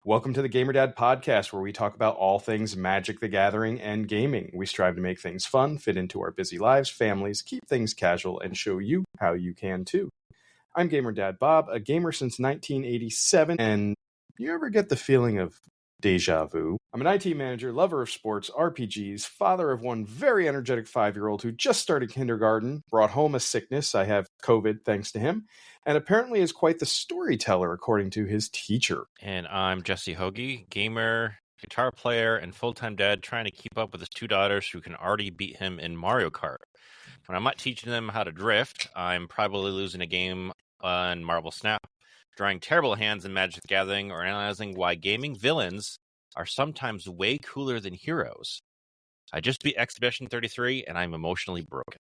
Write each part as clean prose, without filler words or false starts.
Welcome to the Gamer Dad podcast, where we talk about all things Magic the Gathering and gaming. We strive to make things fun, fit into our busy lives, families, keep things casual, and show you how you can too. I'm Gamer Dad Bob, a gamer since 1987, and you ever get the feeling of deja vu? I'm an IT manager, lover of sports, RPGs, father of one very energetic 5-year-old who just started kindergarten, brought home a sickness. I have COVID thanks to him, and apparently is quite the storyteller according to his teacher. And I'm Jesse Hoagie, gamer, guitar player, and full-time dad trying to keep up with his two daughters who can already beat him in Mario Kart. When I'm not teaching them how to drift, I'm probably losing a game on Marble Snap, drawing terrible hands in Magic the Gathering, or analyzing why gaming villains are sometimes way cooler than heroes. I just beat Expedition 33, and I'm emotionally broken.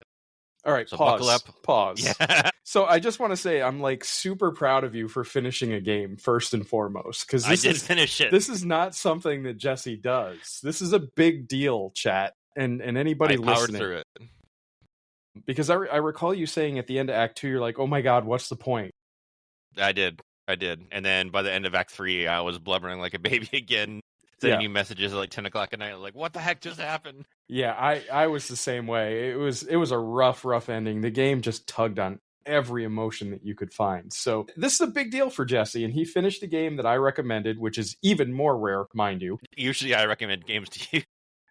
All right, So pause. buckle up. Pause. Yeah. So I just want to say I'm like super proud of you for finishing a game first and foremost, because I did finish it. This is not something that Jesse does. This is a big deal, chat, and anybody I powered listening. through it. Because I recall you saying at the end of Act 2, you're like, "Oh my God, what's the point?" I did. And then by the end of Act 3, I was blubbering like a baby again, sending you messages at like 10 o'clock at night. I was like, what the heck just happened? Yeah, I was the same way. It was a rough ending. The game just tugged on every emotion that you could find. So this is a big deal for Jesse, and he finished the game that I recommended, which is even more rare, mind you. Usually I recommend games to you.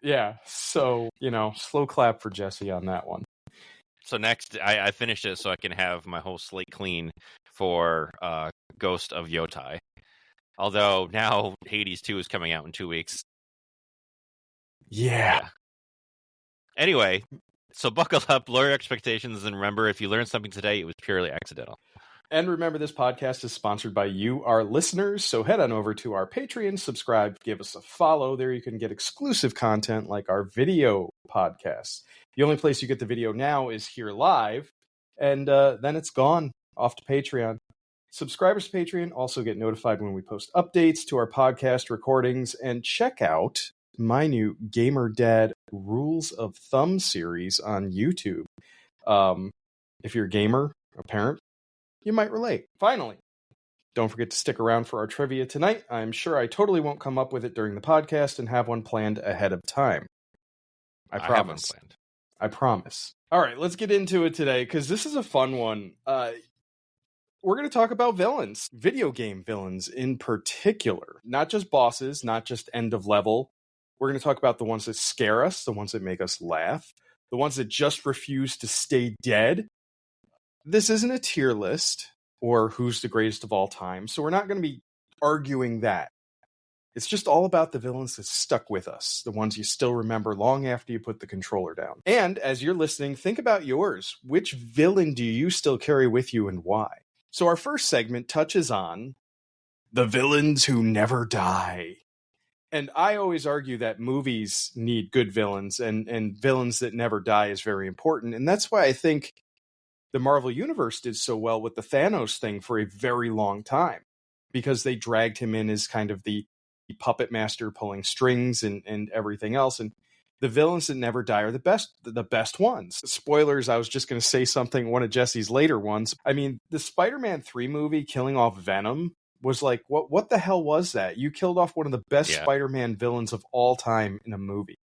Yeah, so, slow clap for Jesse on that one. So next, I finished it so I can have my whole slate clean for Ghost of Yotai. Although now Hades 2 is coming out in 2 weeks. Yeah. Anyway, so buckle up, lower your expectations, and remember, if you learned something today, it was purely accidental. And remember, this podcast is sponsored by you, our listeners, so head on over to our Patreon, subscribe, give us a follow. There you can get exclusive content like our video podcasts. The only place you get the video now is here live, and then it's gone off to Patreon. Subscribers to Patreon also get notified when we post updates to our podcast recordings, and check out my new Gamer Dad Rules of Thumb series on YouTube. If you're a gamer, a parent, you might relate. Finally, don't forget to stick around for our trivia tonight. I'm sure I totally won't come up with it during the podcast and have one planned ahead of time. I promise. have one planned. I promise. All right, let's get into it today, because this is a fun one. We're going to talk about villains, video game villains in particular. Not just bosses, not just end of level. We're going to talk about the ones that scare us, the ones that make us laugh, the ones that just refuse to stay dead. This isn't a tier list or who's the greatest of all time, so we're not going to be arguing that. It's just all about the villains that stuck with us, the ones you still remember long after you put the controller down. And as you're listening, think about yours. Which villain do you still carry with you and why? So our first segment touches on the villains who never die. And I always argue that movies need good villains, and villains that never die is very important. And that's why I think the Marvel Universe did so well with the Thanos thing for a very long time, because they dragged him in as kind of the puppet master pulling strings and everything else. And the villains that never die are the best ones. Spoilers, I was just going to say something, one of Jesse's later ones. I mean, the Spider-Man 3 movie killing off Venom was like, what the hell was that? You killed off one of the best Spider-Man villains of all time in a movie.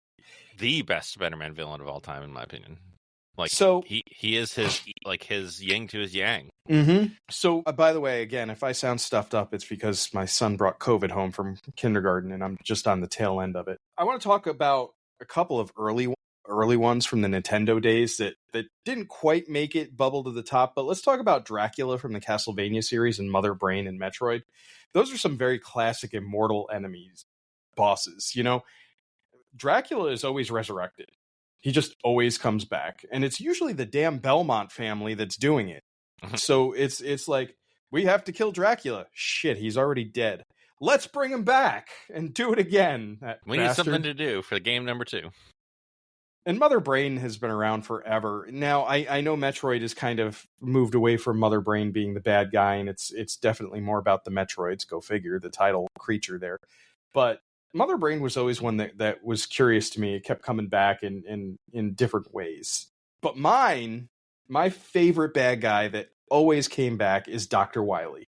The best Spider-Man villain of all time, in my opinion. Like, so he is his yin to his yang. Mm-hmm. So, by the way, again, if I sound stuffed up, it's because my son brought COVID home from kindergarten, and I'm just on the tail end of it. I want to talk about a couple of early ones from the Nintendo days that didn't quite make it bubble to the top, but let's talk about Dracula from the Castlevania series and Mother Brain and Metroid. Those are some very classic immortal enemies, bosses. Dracula is always resurrected. He just always comes back, and it's usually the damn Belmont family that's doing it. So it's like, we have to kill Dracula. Shit, he's already dead. Let's bring him back and do it again. We need something to do for game number 2. And Mother Brain has been around forever. Now, I know Metroid has kind of moved away from Mother Brain being the bad guy, and it's definitely more about the Metroids, go figure, the title creature there. But Mother Brain was always one that was curious to me. It kept coming back in different ways. But my favorite bad guy that always came back is Dr. Wily.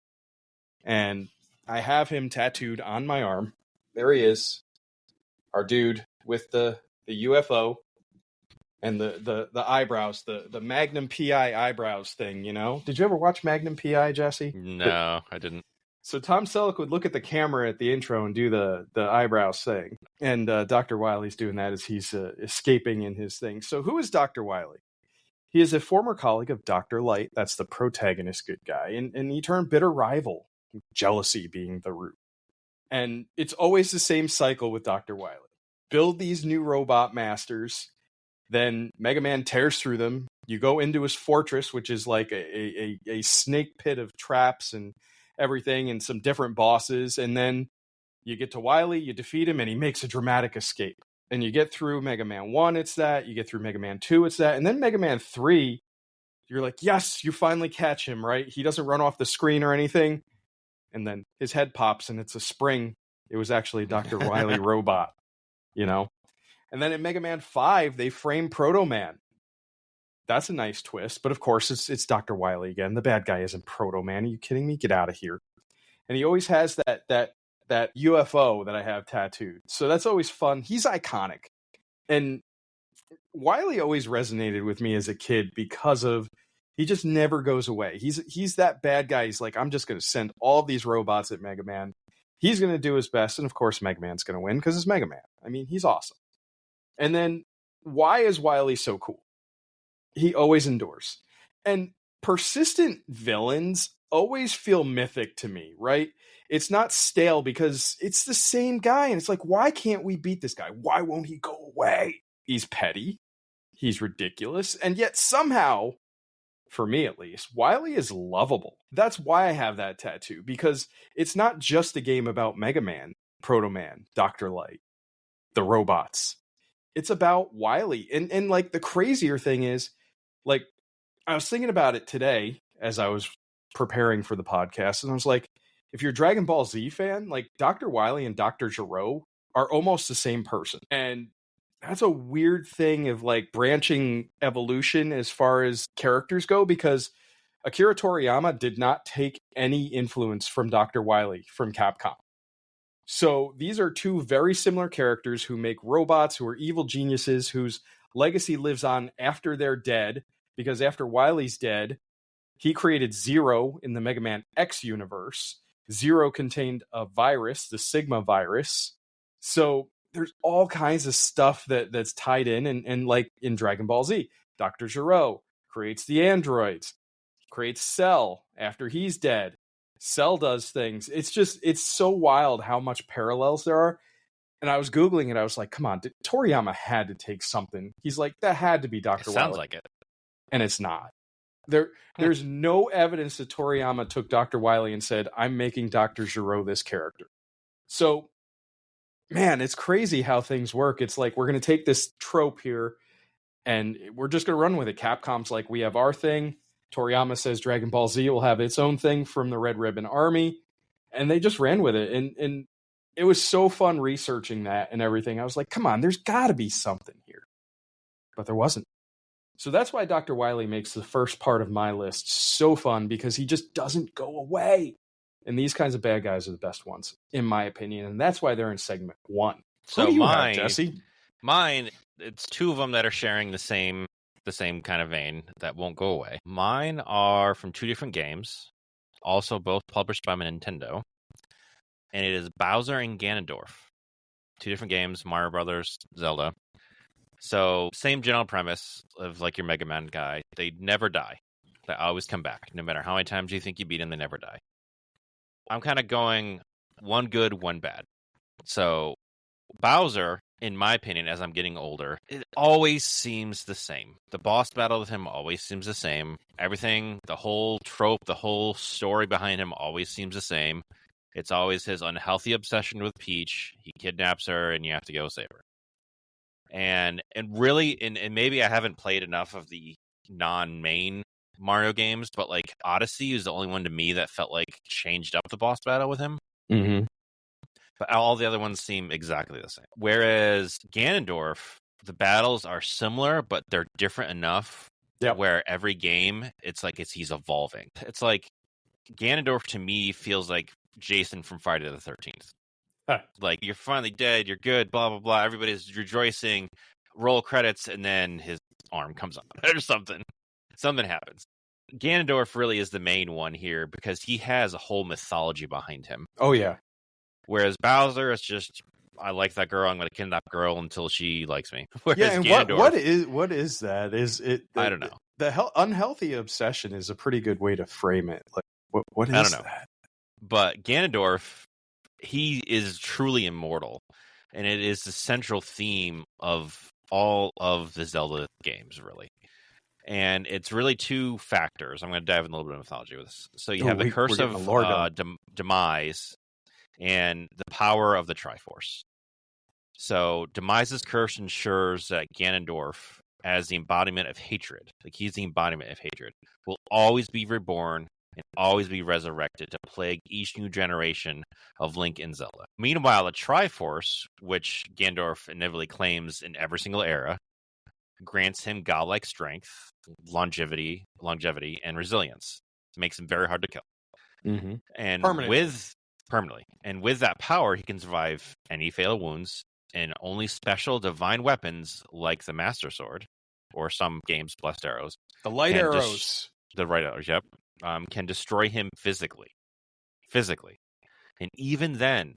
And I have him tattooed on my arm. There he is. Our dude with the UFO and the eyebrows, the Magnum PI eyebrows thing, you know? Did you ever watch Magnum PI, Jesse? No, I didn't. So Tom Selleck would look at the camera at the intro and do the eyebrows thing. And Dr. Wily's doing that as he's escaping in his thing. So who is Dr. Wily? He is a former colleague of Dr. Light. That's the protagonist good guy. And he turned bitter rival, jealousy being the root. And it's always the same cycle with Dr. Wily. Build these new robot masters. Then Mega Man tears through them. You go into his fortress, which is like a snake pit of traps and everything and some different bosses. And then you get to Wily, you defeat him, and he makes a dramatic escape. And you get through Mega Man 1, it's that. You get through Mega Man 2, it's that. And then Mega Man 3, you're like, yes, you finally catch him, right? He doesn't run off the screen or anything. And then his head pops and it's a spring. It was actually Dr. Wily robot, you know? And then in Mega Man 5, they frame Proto Man. That's a nice twist. But of course, it's Dr. Wily again. The bad guy isn't Proto Man. Are you kidding me? Get out of here. And he always has that UFO that I have tattooed. So that's always fun. He's iconic. And Wily always resonated with me as a kid because of he just never goes away. He's that bad guy. He's like, I'm just going to send all these robots at Mega Man. He's going to do his best. And of course, Mega Man's going to win because it's Mega Man. I mean, he's awesome. And then why is Wily so cool? He always endures. And persistent villains always feel mythic to me, right? It's not stale because it's the same guy. And it's like, why can't we beat this guy? Why won't he go away? He's petty. He's ridiculous. And yet somehow, for me at least, Wily is lovable. That's why I have that tattoo, because it's not just a game about Mega Man, Proto Man, Dr. Light, the robots. It's about Wily. And like the crazier thing is, like, I was thinking about it today as I was preparing for the podcast, and I was like, if you're a Dragon Ball Z fan, like Dr. Wily and Dr. Gero are almost the same person. And that's a weird thing of like branching evolution as far as characters go, because Akira Toriyama did not take any influence from Dr. Wily from Capcom. So these are two very similar characters who make robots, who are evil geniuses, whose legacy lives on after they're dead, because after Wily's dead, he created Zero in the Mega Man X universe. Zero contained a virus, the Sigma virus. So there's all kinds of stuff that's tied in, and like in Dragon Ball Z, Dr. Gero creates the androids, creates Cell after he's dead. Cell does things. It's so wild how much parallels there are. And I was Googling it. I was like, come on, Toriyama had to take something. He's like, that had to be Dr. Wily. Sounds like it. And it's not. There's no evidence that Toriyama took Dr. Wily and said, I'm making Dr. Gero this character. So, man, it's crazy how things work. It's like, we're going to take this trope here and we're just going to run with it. Capcom's like, we have our thing. Toriyama says Dragon Ball Z will have its own thing from the Red Ribbon Army. And they just ran with it. And it was so fun researching that and everything. I was like, come on, there's got to be something here. But there wasn't. So that's why Dr. Wily makes the first part of my list so fun, because he just doesn't go away. And these kinds of bad guys are the best ones, in my opinion. And that's why they're in segment 1. So Who do you mine, have, Jesse? Mine, it's two of them that are sharing the same kind of vein that won't go away. Mine are from two different games, also both published by Nintendo. And it is Bowser and Ganondorf. Two different games, Mario Brothers, Zelda. So, same general premise of like your Mega Man guy. They never die. They always come back. No matter how many times you think you beat them, they never die. I'm kind of going one good, one bad. So, Bowser, in my opinion, as I'm getting older, it always seems the same. The boss battle with him always seems the same. Everything, the whole trope, the whole story behind him always seems the same. It's always his unhealthy obsession with Peach. He kidnaps her, and you have to go save her. And really, and maybe I haven't played enough of the non-main Mario games, but like Odyssey is the only one to me that felt like changed up the boss battle with him. Mm-hmm. But all the other ones seem exactly the same. Whereas Ganondorf, the battles are similar, but they're different enough where every game, it's like he's evolving. It's like Ganondorf to me feels like Jason from Friday the 13th. Huh. Like, you're finally dead, you're good, blah, blah, blah. Everybody's rejoicing, roll credits, and then his arm comes up or something. Something happens. Ganondorf really is the main one here because he has a whole mythology behind him. Oh, yeah. Whereas Bowser is just, I like that girl, I'm going to kidnap girl until she likes me. Whereas Yeah, and Ganondorf, what is that? Is it? I don't know. The unhealthy obsession is a pretty good way to frame it. Like, what is I don't know. that? But Ganondorf, he is truly immortal, and it is the central theme of all of the Zelda games, really. And it's really two factors. I'm going to dive in a little bit of mythology with this. So you have the curse of Demise and the power of the Triforce. So Demise's curse ensures that Ganondorf, as the embodiment of hatred, like he's the embodiment of hatred, will always be reborn and always be resurrected to plague each new generation of Link and Zelda. Meanwhile, the Triforce, which Ganondorf inevitably claims in every single era, grants him godlike strength, longevity, and resilience. It makes him very hard to kill. Mm-hmm. And permanently. And with that power, he can survive any fatal wounds, and only special divine weapons like the Master Sword, or some games, Blessed Arrows. The light arrows. The right arrows, yep. Can destroy him physically. And even then,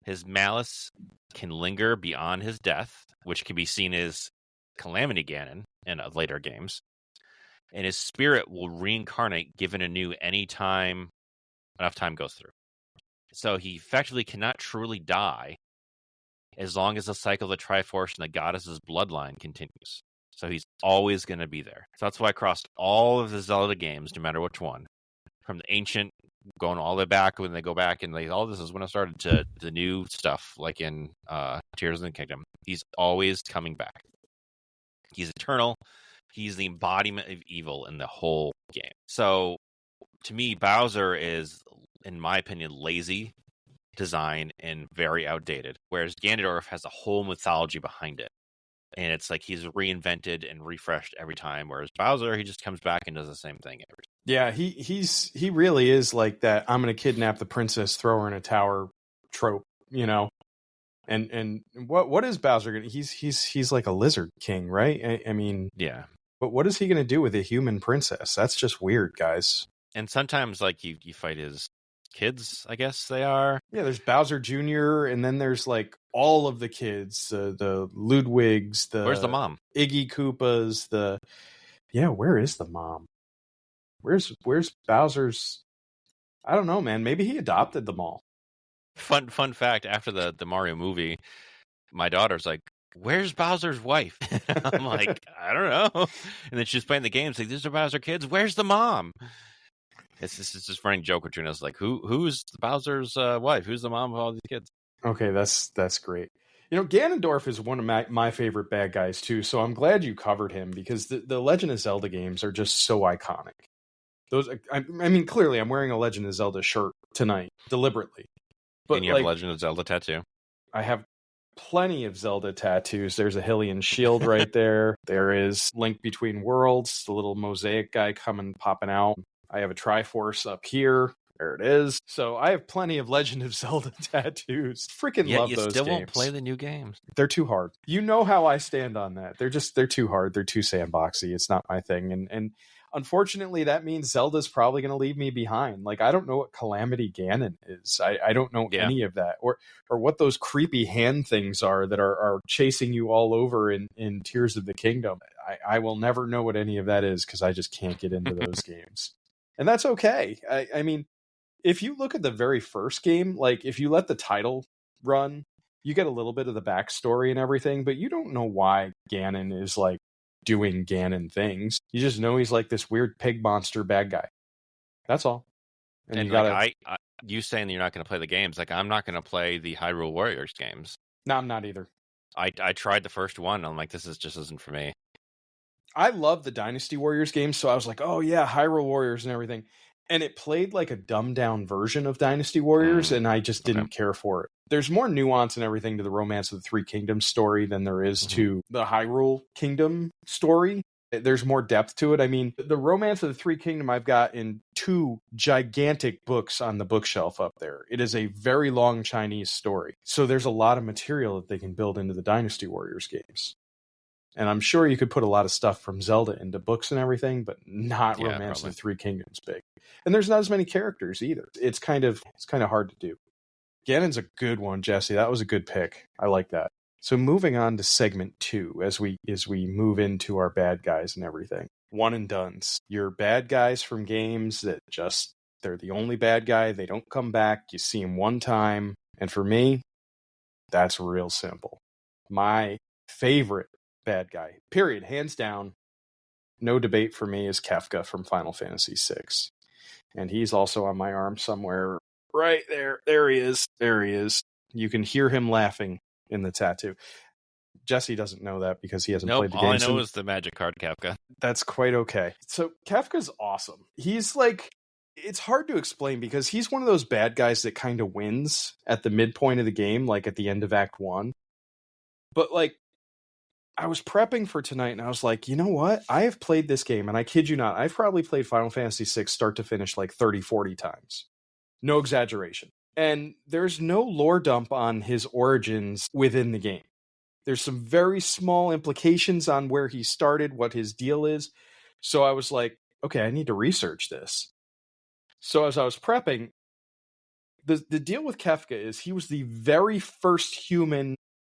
his malice can linger beyond his death, which can be seen as Calamity Ganon in later games. And his spirit will reincarnate given anew any time enough time goes through. So he effectively cannot truly die as long as the cycle of the Triforce and the goddess's bloodline continues. So he's always going to be there. So that's why across all of the Zelda games, no matter which one, from the ancient, going all the way back when they go back and all this is when I started to the new stuff, like in Tears of the Kingdom, he's always coming back. He's eternal. He's the embodiment of evil in the whole game. So to me, Bowser is, in my opinion, lazy design and very outdated, whereas Ganondorf has a whole mythology behind it. And it's like he's reinvented and refreshed every time, whereas Bowser, he just comes back and does the same thing every time. Yeah, he really is like that. I'm going to kidnap the princess, throw her in a tower trope, you know. And what is Bowser going to? He's like a lizard king, right? I mean, yeah. But what is he going to do with a human princess? That's just weird, guys. And sometimes, like you fight his kids, I guess they are. Yeah, there's Bowser Jr. and then there's like all of the kids, the Ludwigs, where's the mom? Iggy Koopas, where is the mom? Where's Bowser's? I don't know, man. Maybe he adopted them all. Fun fact: after the Mario movie, my daughter's like, "Where's Bowser's wife?" I'm like, "I don't know." And then she's playing the games like, "These are Bowser kids. Where's the mom?" It's just running joke between us, like, who's Bowser's wife? Who's the mom of all these kids? Okay, that's great. You know, Ganondorf is one of my favorite bad guys too. So I'm glad you covered him because the Legend of Zelda games are just so iconic. Those, I mean, clearly, I'm wearing a Legend of Zelda shirt tonight deliberately. But and you have a Legend of Zelda tattoo? I have plenty of Zelda tattoos. There's a Hylian shield right there. There is Link Between Worlds, the little mosaic guy popping out. I have a Triforce up here. There it is. So I have plenty of Legend of Zelda tattoos. Freaking love those games. You still won't play the new games. They're too hard. You know how I stand on that. They're too hard. They're too sandboxy. It's not my thing. And unfortunately, that means Zelda's probably going to leave me behind. Like, I don't know what Calamity Ganon is. I don't know any of that. Or what those creepy hand things are that are chasing you all over in Tears of the Kingdom. I will never know what any of that is because I just can't get into those games. And that's okay. I mean, if you look at the very first game, like if you let the title run, you get a little bit of the backstory and everything, but you don't know why Ganon is like doing Ganon things. You just know he's like this weird pig monster bad guy. That's all. And you gotta, you saying that you're not going to play the games, like I'm not going to play the Hyrule Warriors games. No, I'm not either. I tried the first one. I'm like, this just isn't for me. I love the Dynasty Warriors games, so I was like, oh yeah, Hyrule Warriors and everything. And it played like a dumbed down version of Dynasty Warriors, and I just didn't care for it. There's more nuance and everything to the Romance of the Three Kingdoms story than there is to the Hyrule Kingdom story. There's more depth to it. I mean, the Romance of the Three Kingdom I've got in 2 gigantic books on the bookshelf up there. It is a very long Chinese story. So there's a lot of material that they can build into the Dynasty Warriors games. And I'm sure you could put a lot of stuff from Zelda into books and everything, but not Romance of the Three Kingdoms big. And there's not as many characters either. It's kind of hard to do. Ganon's a good one, Jesse. That was a good pick. I like that. So moving on to segment 2, as we move into our bad guys and everything. One and dones. Your bad guys from games that they're the only bad guy. They don't come back. You see them one time. And for me, that's real simple. My favorite bad guy, period, hands down, no debate for me, is Kefka from Final Fantasy VI. And he's also on my arm somewhere right there. There he is. You can hear him laughing in the tattoo. Jesse doesn't know that because he hasn't played the game. All I know is the magic card Kefka. That's quite okay. So Kefka's awesome. He's like, it's hard to explain because he's one of those bad guys that kind of wins at the midpoint of the game, like at the end of Act 1. But like, I was prepping for tonight and I was like, you know what? I have played this game, and I kid you not, I've probably played Final Fantasy VI start to finish like 30, 40 times. No exaggeration. And there's no lore dump on his origins within the game. There's some very small implications on where he started, what his deal is. So I was like, okay, I need to research this. So as I was prepping, the deal with Kefka is he was the very first human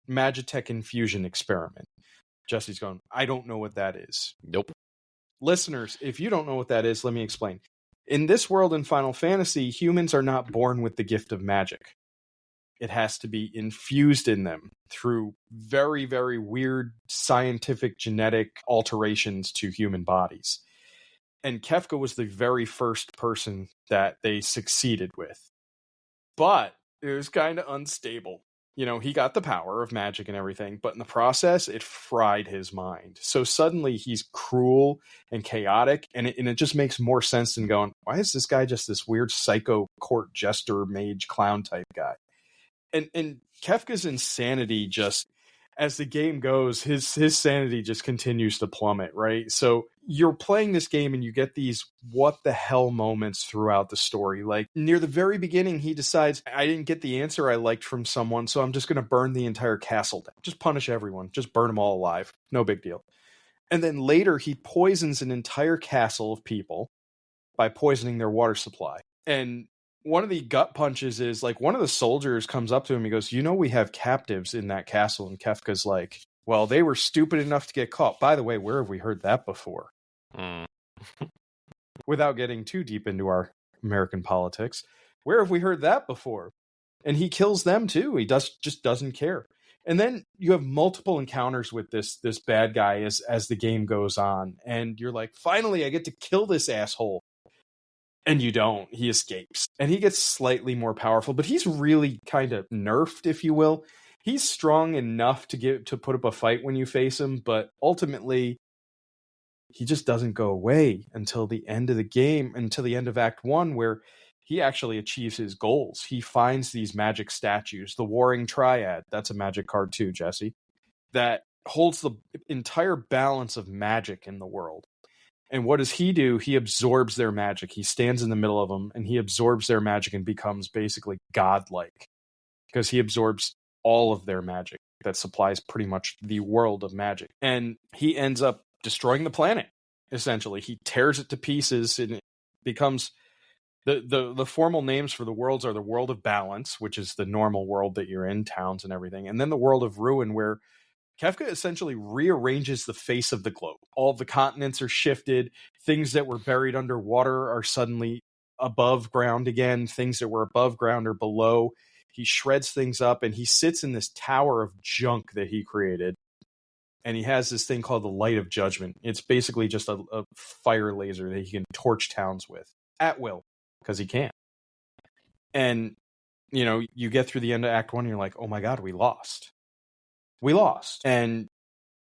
Magitech infusion experiment. Jesse's going, I don't know what that is. Nope. Listeners, if you don't know what that is, let me explain. In this world in Final Fantasy, humans are not born with the gift of magic. It has to be infused in them through very, very weird scientific genetic alterations to human bodies. And Kefka was the very first person that they succeeded with. But it was kind of unstable. You know, he got the power of magic and everything, but in the process, it fried his mind. So suddenly he's cruel and chaotic, and it just makes more sense than going, why is this guy just this weird psycho court jester mage clown type guy? And Kefka's insanity just, as the game goes, his sanity just continues to plummet, right? So you're playing this game and you get these what the hell moments throughout the story. Like near the very beginning, he decides, I didn't get the answer I liked from someone, so I'm just going to burn the entire castle down. Just punish everyone. Just burn them all alive. No big deal. And then later, he poisons an entire castle of people by poisoning their water supply. And one of the gut punches is like one of the soldiers comes up to him. He goes, you know, we have captives in that castle. And Kefka's like, well, they were stupid enough to get caught. By the way, where have we heard that before? Without getting too deep into our American politics, where have we heard that before? And he kills them too. He just doesn't care. And then you have multiple encounters with this bad guy as the game goes on. And you're like, finally, I get to kill this asshole. And you don't. He escapes. And he gets slightly more powerful, but he's really kind of nerfed, if you will. He's strong enough to put up a fight when you face him, but ultimately, he just doesn't go away until the end of the game, until the end of Act 1, where he actually achieves his goals. He finds these magic statues, the Warring Triad. That's a magic card too, Jesse. That holds the entire balance of magic in the world. And what does he do? He absorbs their magic. He stands in the middle of them and he absorbs their magic and becomes basically godlike because he absorbs all of their magic that supplies pretty much the world of magic. And he ends up destroying the planet, essentially. He tears it to pieces and it becomes the formal names for the worlds are the world of balance, which is the normal world that you're in, towns and everything. And then the world of ruin, where Kefka essentially rearranges the face of the globe. All the continents are shifted. Things that were buried underwater are suddenly above ground again. Things that were above ground are below. He shreds things up, and he sits in this tower of junk that he created. And he has this thing called the Light of Judgment. It's basically just a fire laser that he can torch towns with at will, because he can. And, you know, you get through the end of Act 1, and you're like, oh my God, we lost. We lost. And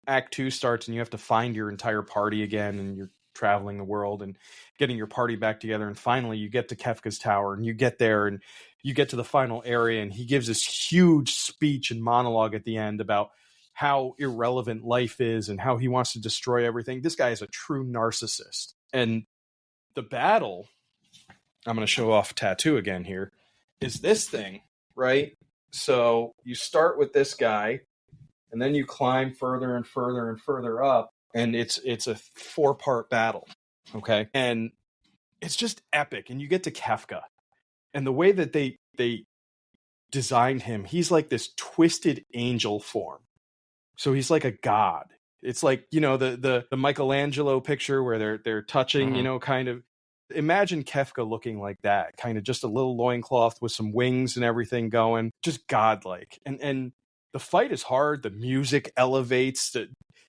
Act 2 starts and you have to find your entire party again, and you're traveling the world and getting your party back together. And finally you get to Kefka's tower and you get there and you get to the final area, and he gives this huge speech and monologue at the end about how irrelevant life is and how he wants to destroy everything. This guy is a true narcissist. And the battle, I'm going to show off tattoo again here, is this thing, right? So you start with this guy, and then you climb further and further and further up, and it's a 4-part battle, okay? And it's just epic, and you get to Kefka. And the way that they designed him, he's like this twisted angel form. So he's like a god. It's like, the Michelangelo picture where they're touching, kind of. Imagine Kefka looking like that, kind of just a little loincloth with some wings and everything going, just godlike. And the fight is hard. The music elevates.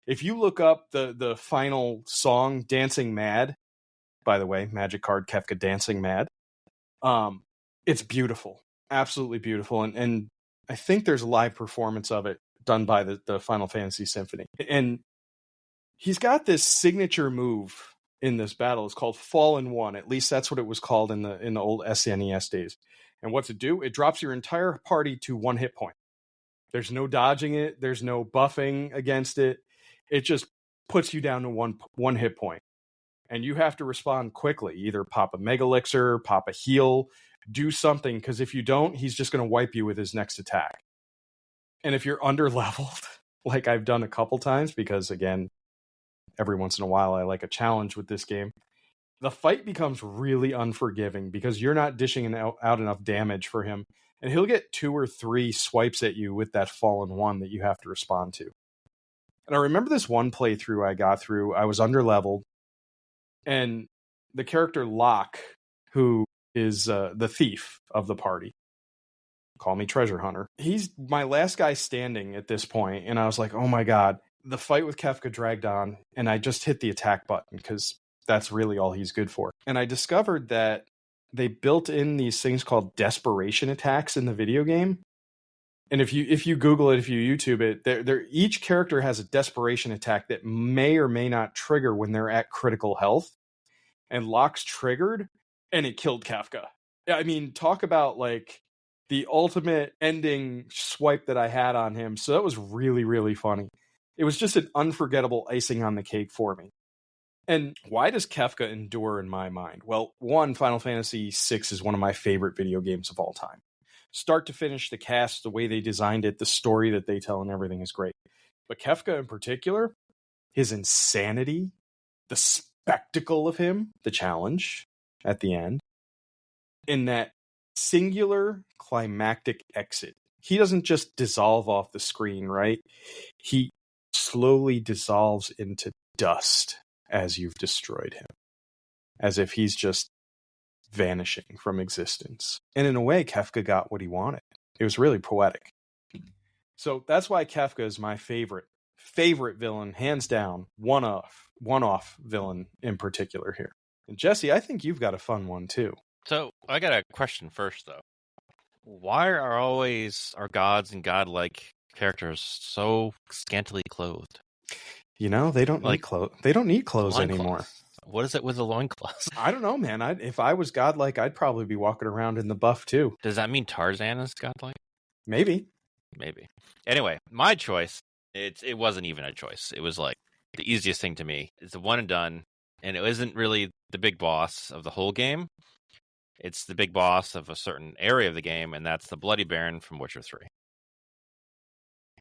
If you look up the final song, Dancing Mad, by the way, Magic card Kefka Dancing Mad, it's beautiful, absolutely beautiful. And I think there's a live performance of it done by the Final Fantasy Symphony. And he's got this signature move in this battle. It's called Fallen One. At least that's what it was called in the old SNES days. And what's it do? It drops your entire party to 1 hit point. There's no dodging it. There's no buffing against it. It just puts you down to one hit point. And you have to respond quickly. Either pop a Mega Elixir, pop a heal, do something. Because if you don't, he's just going to wipe you with his next attack. And if you're under-leveled, like I've done a couple times, because, again, every once in a while I like a challenge with this game, the fight becomes really unforgiving because you're not dishing out enough damage for him. And he'll get 2 or 3 swipes at you with that Fallen One that you have to respond to. And I remember this one playthrough I got through. I was under-leveled. And the character Locke, who is the thief of the party, call me treasure hunter, he's my last guy standing at this point. And I was like, oh my God, the fight with Kefka dragged on. And I just hit the attack button because that's really all he's good for. And I discovered that they built in these things called desperation attacks in the video game. And if you Google it, if you YouTube it, each character has a desperation attack that may or may not trigger when they're at critical health. And Locke's triggered, and it killed Kefka. I mean, talk about like the ultimate ending swipe that I had on him. So that was really, really funny. It was just an unforgettable icing on the cake for me. And why does Kefka endure in my mind? Well, one, Final Fantasy VI is one of my favorite video games of all time. Start to finish, the cast, the way they designed it, the story that they tell, and everything is great. But Kefka in particular, his insanity, the spectacle of him, the challenge at the end, in that singular climactic exit. He doesn't just dissolve off the screen, right? He slowly dissolves into dust as you've destroyed him, as if he's just vanishing from existence. And in a way, Kefka got what he wanted. It was really poetic. So that's why Kefka is my favorite villain, hands down, one-off villain in particular here. And Jesse, I think you've got a fun one too. So I got a question first, though. Why are always our gods and godlike characters so scantily clothed? You know, they don't need clothes. They don't need clothes anymore. What is it with the loincloths? I don't know, man. If I was godlike, I'd probably be walking around in the buff too. Does that mean Tarzan is godlike? Maybe. Anyway, my choice, it wasn't even a choice. It was like the easiest thing to me. It's a one and done, and it isn't really the big boss of the whole game. It's the big boss of a certain area of the game, and that's the Bloody Baron from Witcher 3.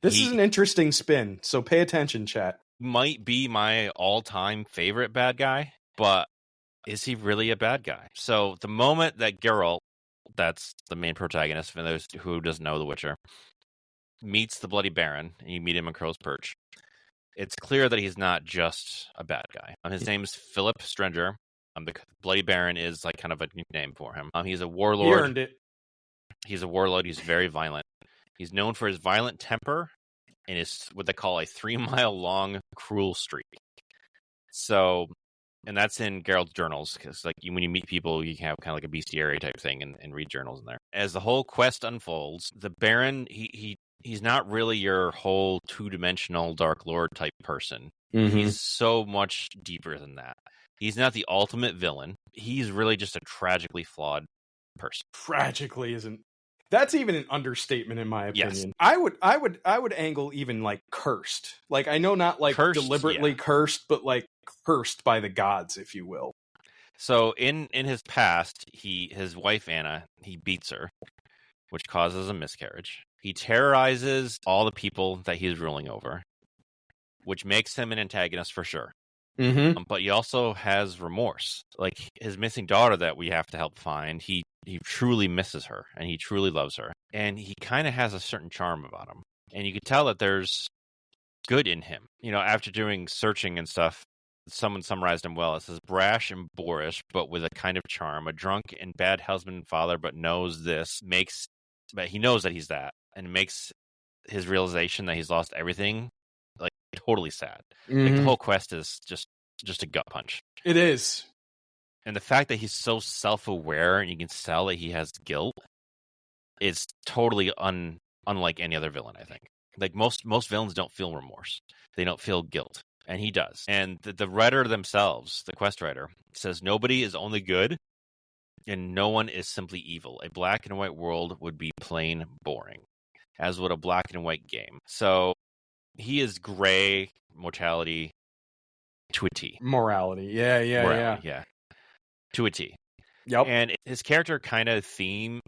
This is an interesting spin, so pay attention, chat. Might be my all-time favorite bad guy, but is he really a bad guy? So the moment that Geralt, that's the main protagonist, for those who doesn't know The Witcher, meets the Bloody Baron, and you meet him in Crow's Perch, it's clear that he's not just a bad guy. His name's Philip Strenger. The Bloody Baron is like kind of a nickname for him. He's a warlord. He earned it. He's a warlord. He's very violent. He's known for his violent temper and his what they call a 3-mile-long cruel streak. So, and that's in Geralt's journals, because like when you meet people, you can have kind of like a bestiary type thing and read journals in there. As the whole quest unfolds, the Baron, he's not really your whole 2-dimensional Dark Lord type person. Mm-hmm. He's so much deeper than that. He's not the ultimate villain. He's really just a tragically flawed person. Tragically isn't. That's even an understatement in my opinion. Yes. I would angle even like cursed. Like I know not like Cursed, deliberately yeah. cursed, but like cursed by the gods, if you will. So in his past, his wife Anna, he beats her, which causes a miscarriage. He terrorizes all the people that he's ruling over, which makes him an antagonist for sure. Mm-hmm. But he also has remorse. Like his missing daughter that we have to help find, he truly misses her and he truly loves her. And he kind of has a certain charm about him. And you can tell that there's good in him. You know, after doing searching and stuff, someone summarized him well. It says brash and boorish, but with a kind of charm. A drunk and bad husband and father, but he knows that he's that, and makes his realization that he's lost everything like totally sad. Mm-hmm. Like the whole quest is just a gut punch. It is. And the fact that he's so self-aware and you can tell that he has guilt is totally unlike any other villain, I think. Like most villains don't feel remorse. They don't feel guilt. And he does. And the writer themselves, the quest writer, says nobody is only good and no one is simply evil. A black and white world would be plain boring, as would a black and white game. So he is gray mortality to a T. Morality. Yeah. To a T. Yep. And his character kind of theme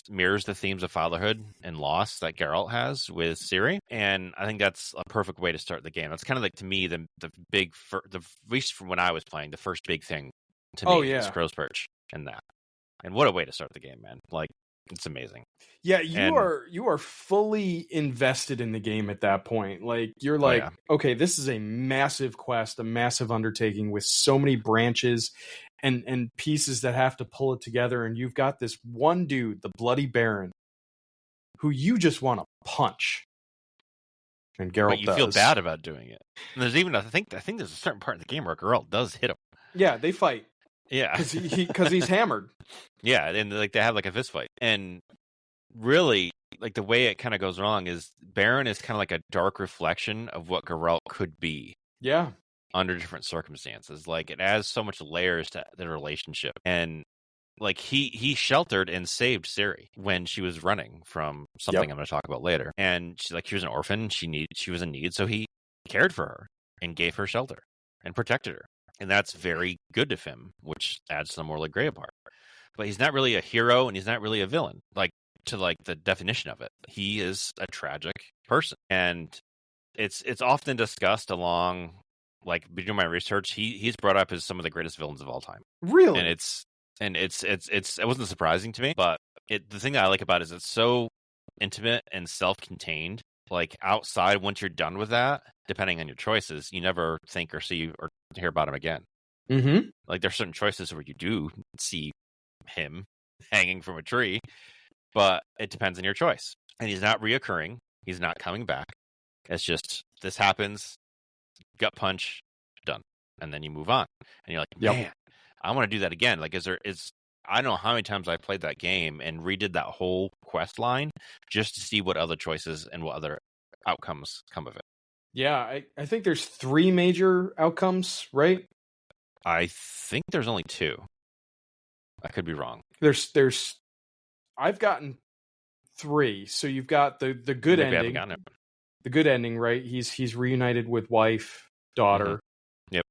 mirrors the themes of fatherhood and loss that Geralt has with Ciri. And I think that's a perfect way to start the game. That's kind of like, to me, the at least from when I was playing, the first big thing to me is Crow's Perch and that. And what a way to start the game, man. Like, it's amazing. Yeah, you are fully invested in the game at that point. Like you're like, okay, this is a massive quest, a massive undertaking with so many branches and pieces that have to pull it together. And you've got this one dude, the Bloody Baron, who you just want to punch. And Geralt but you feel bad about doing it. And there's even I think there's a certain part of the game where Geralt does hit him. Yeah, they fight. Yeah, because he's hammered. Yeah, and like they have like a fist fight, and really, like the way it kind of goes wrong is Baron is kind of like a dark reflection of what Geralt could be. Yeah, under different circumstances. Like it adds so much layers to the relationship, and like he sheltered and saved Ciri when she was running from something I'm going to talk about later, and she was an orphan. She was in need, so he cared for her and gave her shelter and protected her. And that's very good of him, which adds to the morally gray part. But he's not really a hero, and he's not really a villain. Like to like the definition of it, he is a tragic person, and it's often discussed along. Like doing my research, he's brought up as some of the greatest villains of all time. Really, and it wasn't surprising to me, but the thing that I like about it is it's so intimate and self-contained. Like outside, once you're done with that, depending on your choices, you never think or see or hear about him again. Mm-hmm. Like there's certain choices where you do see him hanging from a tree, but it depends on your choice. And he's not reoccurring. He's not coming back. It's just this happens, gut punch, done, and then you move on. And you're like, man, I want to do that again. Like, I don't know how many times I played that game and redid that whole quest line just to see what other choices and what other outcomes come of it. Yeah, I think there's 3 major outcomes, right? I think there's only 2. I could be wrong. There's I've gotten 3. So you've got the good Maybe ending. I haven't gotten it. The good ending, right? He's reunited with wife, daughter. Mm-hmm. Yep.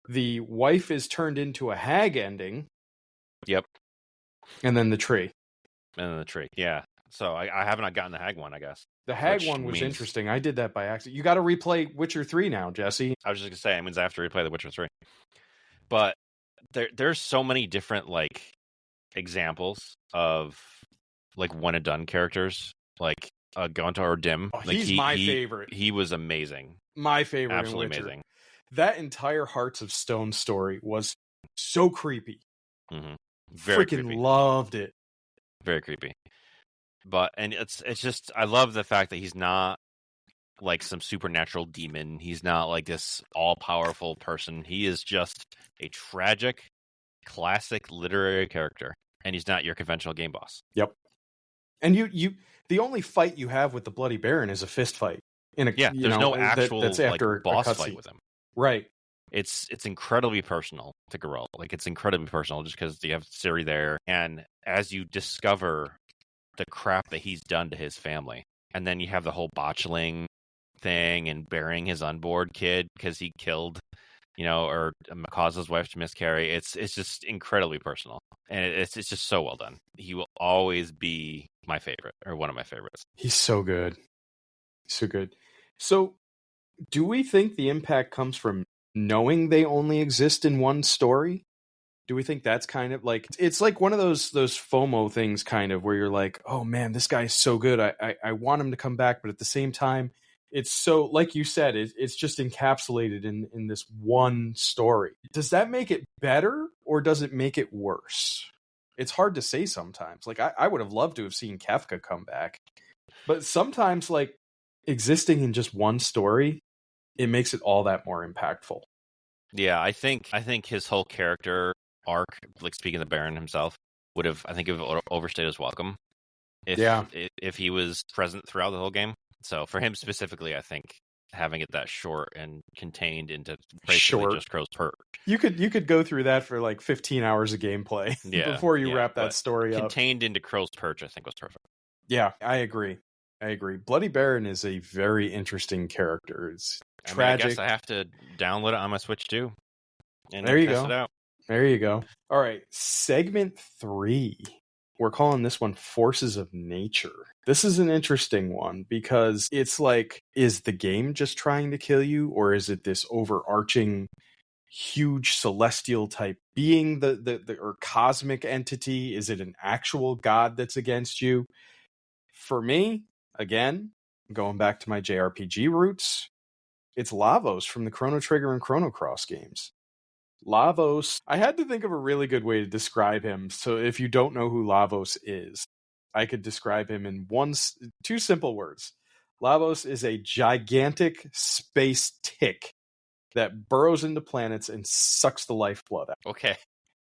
The wife is turned into a hag ending. Yep. And then the tree. Yeah. So I haven't gotten the hag one, I guess. The hag one was interesting. I did that by accident. You got to replay Witcher 3 now, Jesse. I was just gonna say, it means I have to replay The Witcher 3. But there's so many different like examples of like one and done characters, like Gontar Dim. Oh, like he's my favorite. He was amazing. My favorite. Absolutely in Witcher. Amazing. That entire Hearts of Stone story was so creepy. Mm-hmm. Very freaking creepy. Loved it. Very creepy. But and it's just I love the fact that he's not like some supernatural demon. He's not like this all-powerful person. He is just a tragic, classic literary character, and he's not your conventional game boss. Yep. And you the only fight you have with the Bloody Baron is a fist fight. There's no actual that's after like, boss fight with him. Right. It's incredibly personal to Geralt. Like it's incredibly personal just because you have Ciri there, and as you discover the crap that he's done to his family. And then you have the whole botchling thing and burying his unborn kid because he killed, or caused his wife to miscarry. It's just incredibly personal, and it's just so well done. He will always be my favorite, or one of my favorites. He's so good. So good. So do we think the impact comes from knowing they only exist in one story? Do we think that's kind of like, it's like one of those FOMO things kind of where you're like, oh man, this guy's so good. I want him to come back. But at the same time, it's so, like you said, it's just encapsulated in this one story. Does that make it better or does it make it worse? It's hard to say sometimes. Like I would have loved to have seen Kefka come back. But sometimes like existing in just one story, it makes it all that more impactful. Yeah, I think his whole character arc, like speaking of the Baron himself, would have overstayed his welcome if he was present throughout the whole game. So for him specifically, I think having it that short and contained into basically just Crow's Perch. You could go through that for like 15 hours of gameplay before you wrap that story up. Contained into Crow's Perch, I think was perfect. Yeah, I agree. Bloody Baron is a very interesting character. It's tragic. I guess I have to download it on my Switch too. And there you test go. It out. There you go. All right, segment 3. We're calling this one Forces of Nature. This is an interesting one because it's like, is the game just trying to kill you, or is it this overarching huge celestial type being, the or cosmic entity? Is it an actual god that's against you? For me, again, going back to my JRPG roots, it's Lavos from the Chrono Trigger and Chrono Cross games. Lavos, I had to think of a really good way to describe him. So if you don't know who Lavos is, I could describe him in two simple words. Lavos is a gigantic space tick that burrows into planets and sucks the lifeblood out. Okay.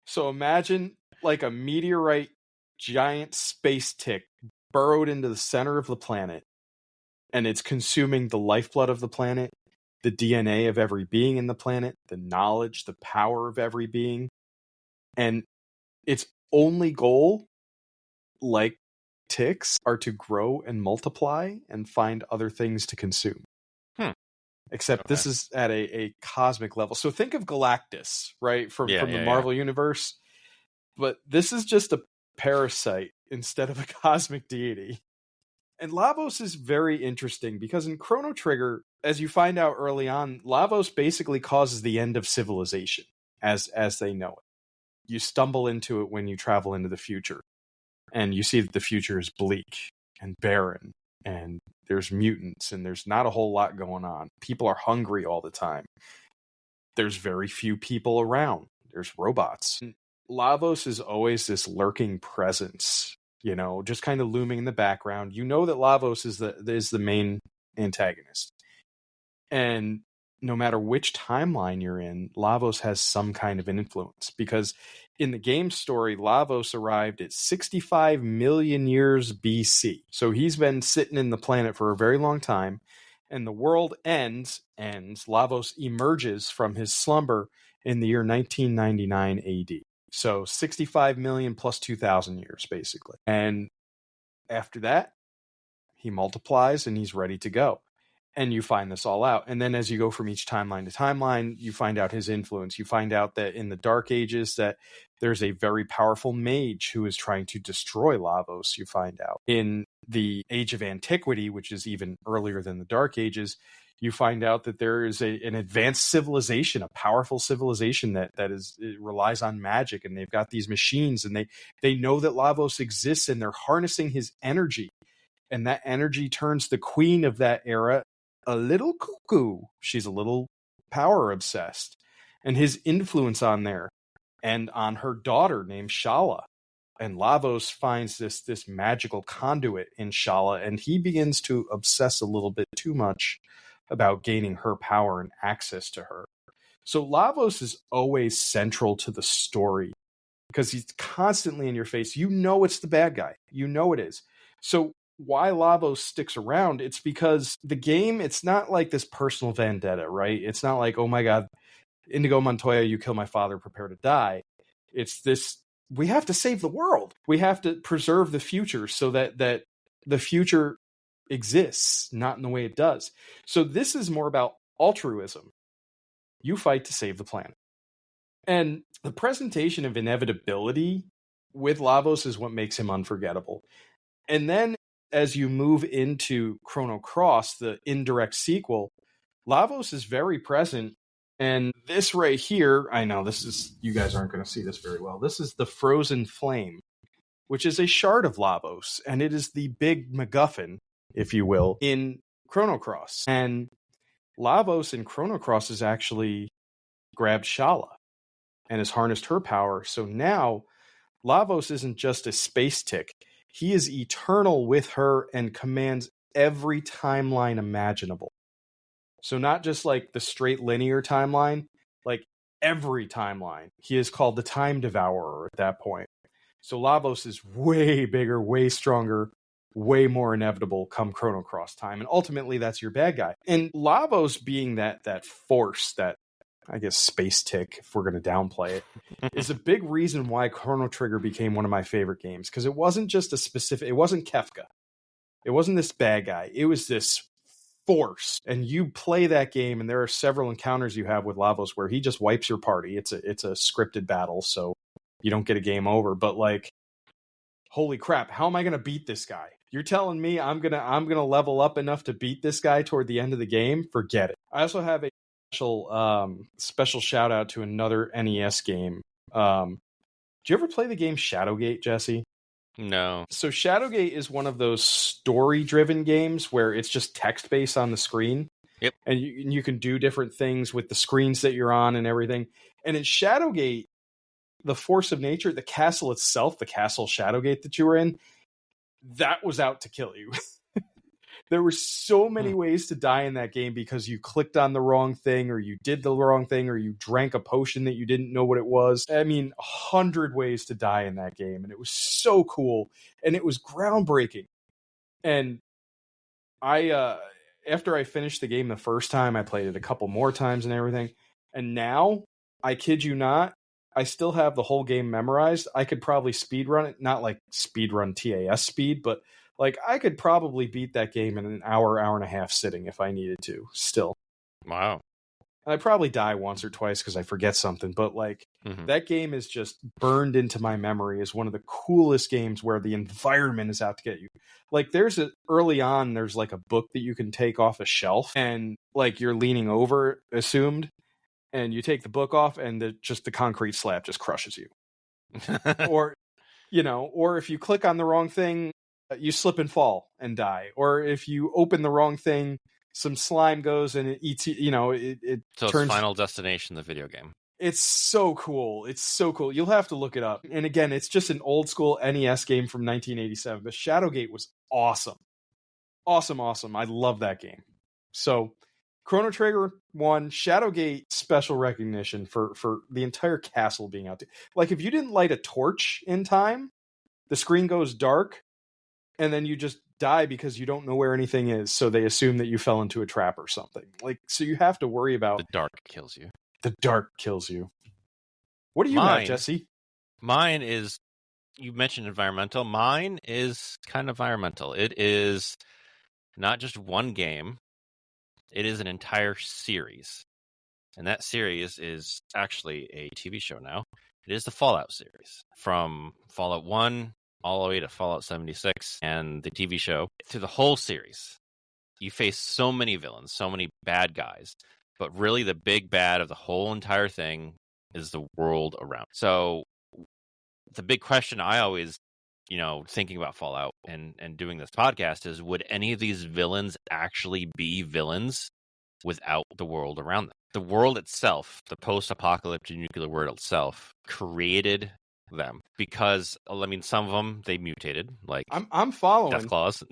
So imagine like a meteorite giant space tick burrowed into the center of the planet, and it's consuming the lifeblood of the planet, the DNA of every being in the planet, the knowledge, the power of every being. And its only goal, like ticks, are to grow and multiply and find other things to consume. Except this is at a cosmic level. So think of Galactus, right? From the Marvel universe. But this is just a parasite instead of a cosmic deity. And Lavos is very interesting because in Chrono Trigger, as you find out early on, Lavos basically causes the end of civilization as they know it. You stumble into it when you travel into the future, and you see that the future is bleak and barren, and there's mutants, and there's not a whole lot going on. People are hungry all the time. There's very few people around. There's robots. Lavos is always this lurking presence, just kind of looming in the background. You know that Lavos is the main antagonist. And no matter which timeline you're in, Lavos has some kind of an influence. Because in the game story, Lavos arrived at 65 million years BC. So he's been sitting in the planet for a very long time. And the world ends, and Lavos emerges from his slumber in the year 1999 AD. So 65 million plus 2,000 years, basically. And after that, he multiplies and he's ready to go. And you find this all out. And then as you go from each timeline to timeline, you find out his influence. You find out that in the Dark Ages that there's a very powerful mage who is trying to destroy Lavos, you find out. In the Age of Antiquity, which is even earlier than the Dark Ages, you find out that there is an advanced civilization, a powerful civilization that relies on magic, and they've got these machines, and they know that Lavos exists, and they're harnessing his energy, and that energy turns the queen of that era a little cuckoo. She's a little power obsessed, and his influence on there, and on her daughter named Shala. And Lavos finds this magical conduit in Shala, and he begins to obsess a little bit too much about gaining her power and access to her. So Lavos is always central to the story because he's constantly in your face. You know it's the bad guy. You know it is. So why Lavos sticks around, it's because the game, it's not like this personal vendetta, right? It's not like, oh my God, Indigo Montoya, you kill my father, prepare to die. It's this we have to save the world. We have to preserve the future so that the future exists, not in the way it does. So this is more about altruism. You fight to save the planet. And the presentation of inevitability with Lavos is what makes him unforgettable. And then as you move into Chrono Cross, the indirect sequel, Lavos is very present. And this right here, I know this is, you guys aren't going to see this very well. This is the Frozen Flame, which is a shard of Lavos. And it is the big MacGuffin, if you will, in Chrono Cross. And Lavos in Chrono Cross has actually grabbed Shala and has harnessed her power. So now Lavos isn't just a space tick. He is eternal with her and commands every timeline imaginable. So not just like the straight linear timeline, like every timeline. He is called the Time Devourer at that point. So Lavos is way bigger, way stronger, way more inevitable come Chrono Cross time. And ultimately that's your bad guy. And Lavos being that force, that I guess space tick, if we're going to downplay it, is a big reason why Chrono Trigger became one of my favorite games. Because it wasn't just it wasn't Kefka. It wasn't this bad guy. It was this force. And you play that game, and there are several encounters you have with Lavos where he just wipes your party. It's a scripted battle, so you don't get a game over. But like, holy crap, how am I going to beat this guy? You're telling me I'm gonna level up enough to beat this guy toward the end of the game? Forget it. I also have a special shout out to another NES game. Do you ever play the game Shadowgate, Jesse? No. So Shadowgate is one of those story-driven games where it's just text-based on the screen. Yep. And you can do different things with the screens that you're on and everything. And in Shadowgate, the force of nature, the castle itself, the castle Shadowgate that you were in, that was out to kill you. There were so many ways to die in that game because you clicked on the wrong thing, or you did the wrong thing, or you drank a potion that you didn't know what it was. I mean, 100 ways to die in that game. And it was so cool. And it was groundbreaking. And after I finished the game the first time, I played it a couple more times and everything. And now, I kid you not, I still have the whole game memorized. I could probably speedrun it, not like speedrun TAS speed, but like I could probably beat that game in an hour and a half sitting if I needed to still. Wow. And I probably die once or twice because I forget something, but like that game is just burned into my memory as one of the coolest games where the environment is out to get you. Like early on, there's like a book that you can take off a shelf and like you're leaning over, assumed, and you take the book off and the concrete slab just crushes you. Or if you click on the wrong thing, you slip and fall and die. Or if you open the wrong thing, some slime goes and it eats you. So turns. It's Final Destination, the video game. It's so cool. It's so cool. You'll have to look it up. And again, it's just an old school NES game from 1987. But Shadowgate was awesome. Awesome. I love that game. So Chrono Trigger 1, Shadowgate, special recognition for the entire castle being out there. Like if you didn't light a torch in time, the screen goes dark, and then you just die because you don't know where anything is. So they assume that you fell into a trap or something. Like, so you have to worry about the dark kills you. The dark kills you. What do you have, Jesse? Mine is, you mentioned environmental. Mine is kind of environmental. It is not just one game. It is an entire series. And that series is actually a TV show now. It is the Fallout series. From Fallout 1 all the way to Fallout 76 and the TV show. Through the whole series, you face so many villains, so many bad guys. But really the big bad of the whole entire thing is the world around. So the big question I always, thinking about Fallout and doing this podcast is, would any of these villains actually be villains without the world around them? The world itself, the post-apocalyptic nuclear world itself, created them because, some of them, they mutated, like I'm following Death Claws.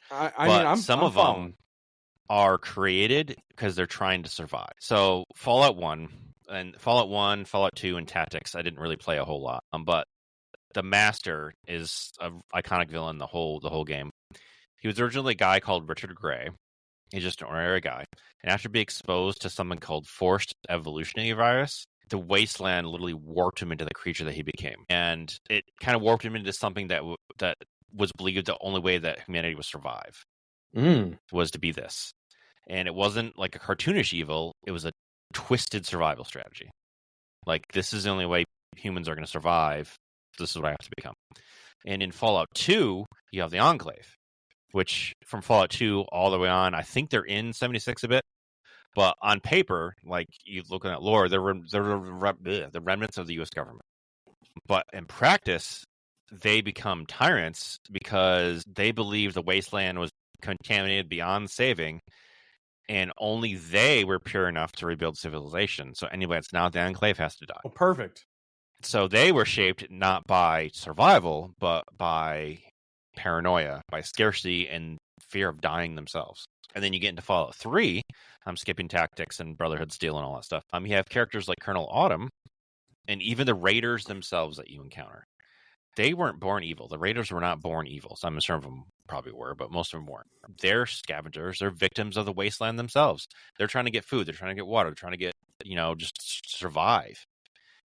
Some of them are created because they're trying to survive. So Fallout 1, Fallout 2, and Tactics, I didn't really play a whole lot. But the Master is an iconic villain the whole game. He was originally a guy called Richard Gray. He's just an ordinary guy. And after being exposed to something called forced evolutionary virus, the Wasteland literally warped him into the creature that he became, and it kind of warped him into something that was believed the only way that humanity would survive was to be this. And it wasn't like a cartoonish evil; it was a twisted survival strategy. Like, this is the only way humans are going to survive. This is what I have to become. And in Fallout 2, you have the Enclave, which from Fallout 2 all the way on, I think they're in 76 a bit. But on paper, like, you look at lore, they're the remnants of the U.S. government. But in practice, they become tyrants because they believe the Wasteland was contaminated beyond saving, and only they were pure enough to rebuild civilization. So anybody that's now the Enclave has to die. Oh, perfect. So they were shaped not by survival, but by paranoia, by scarcity, and fear of dying themselves. And then you get into Fallout 3. I'm skipping tactics and Brotherhood Steel and all that stuff. You have characters like Colonel Autumn, and even the Raiders themselves that you encounter. They weren't born evil. The Raiders were not born evil. Some of them probably were, but most of them weren't. They're scavengers. They're victims of the Wasteland themselves. They're trying to get food. They're trying to get water. They're trying to get, just survive.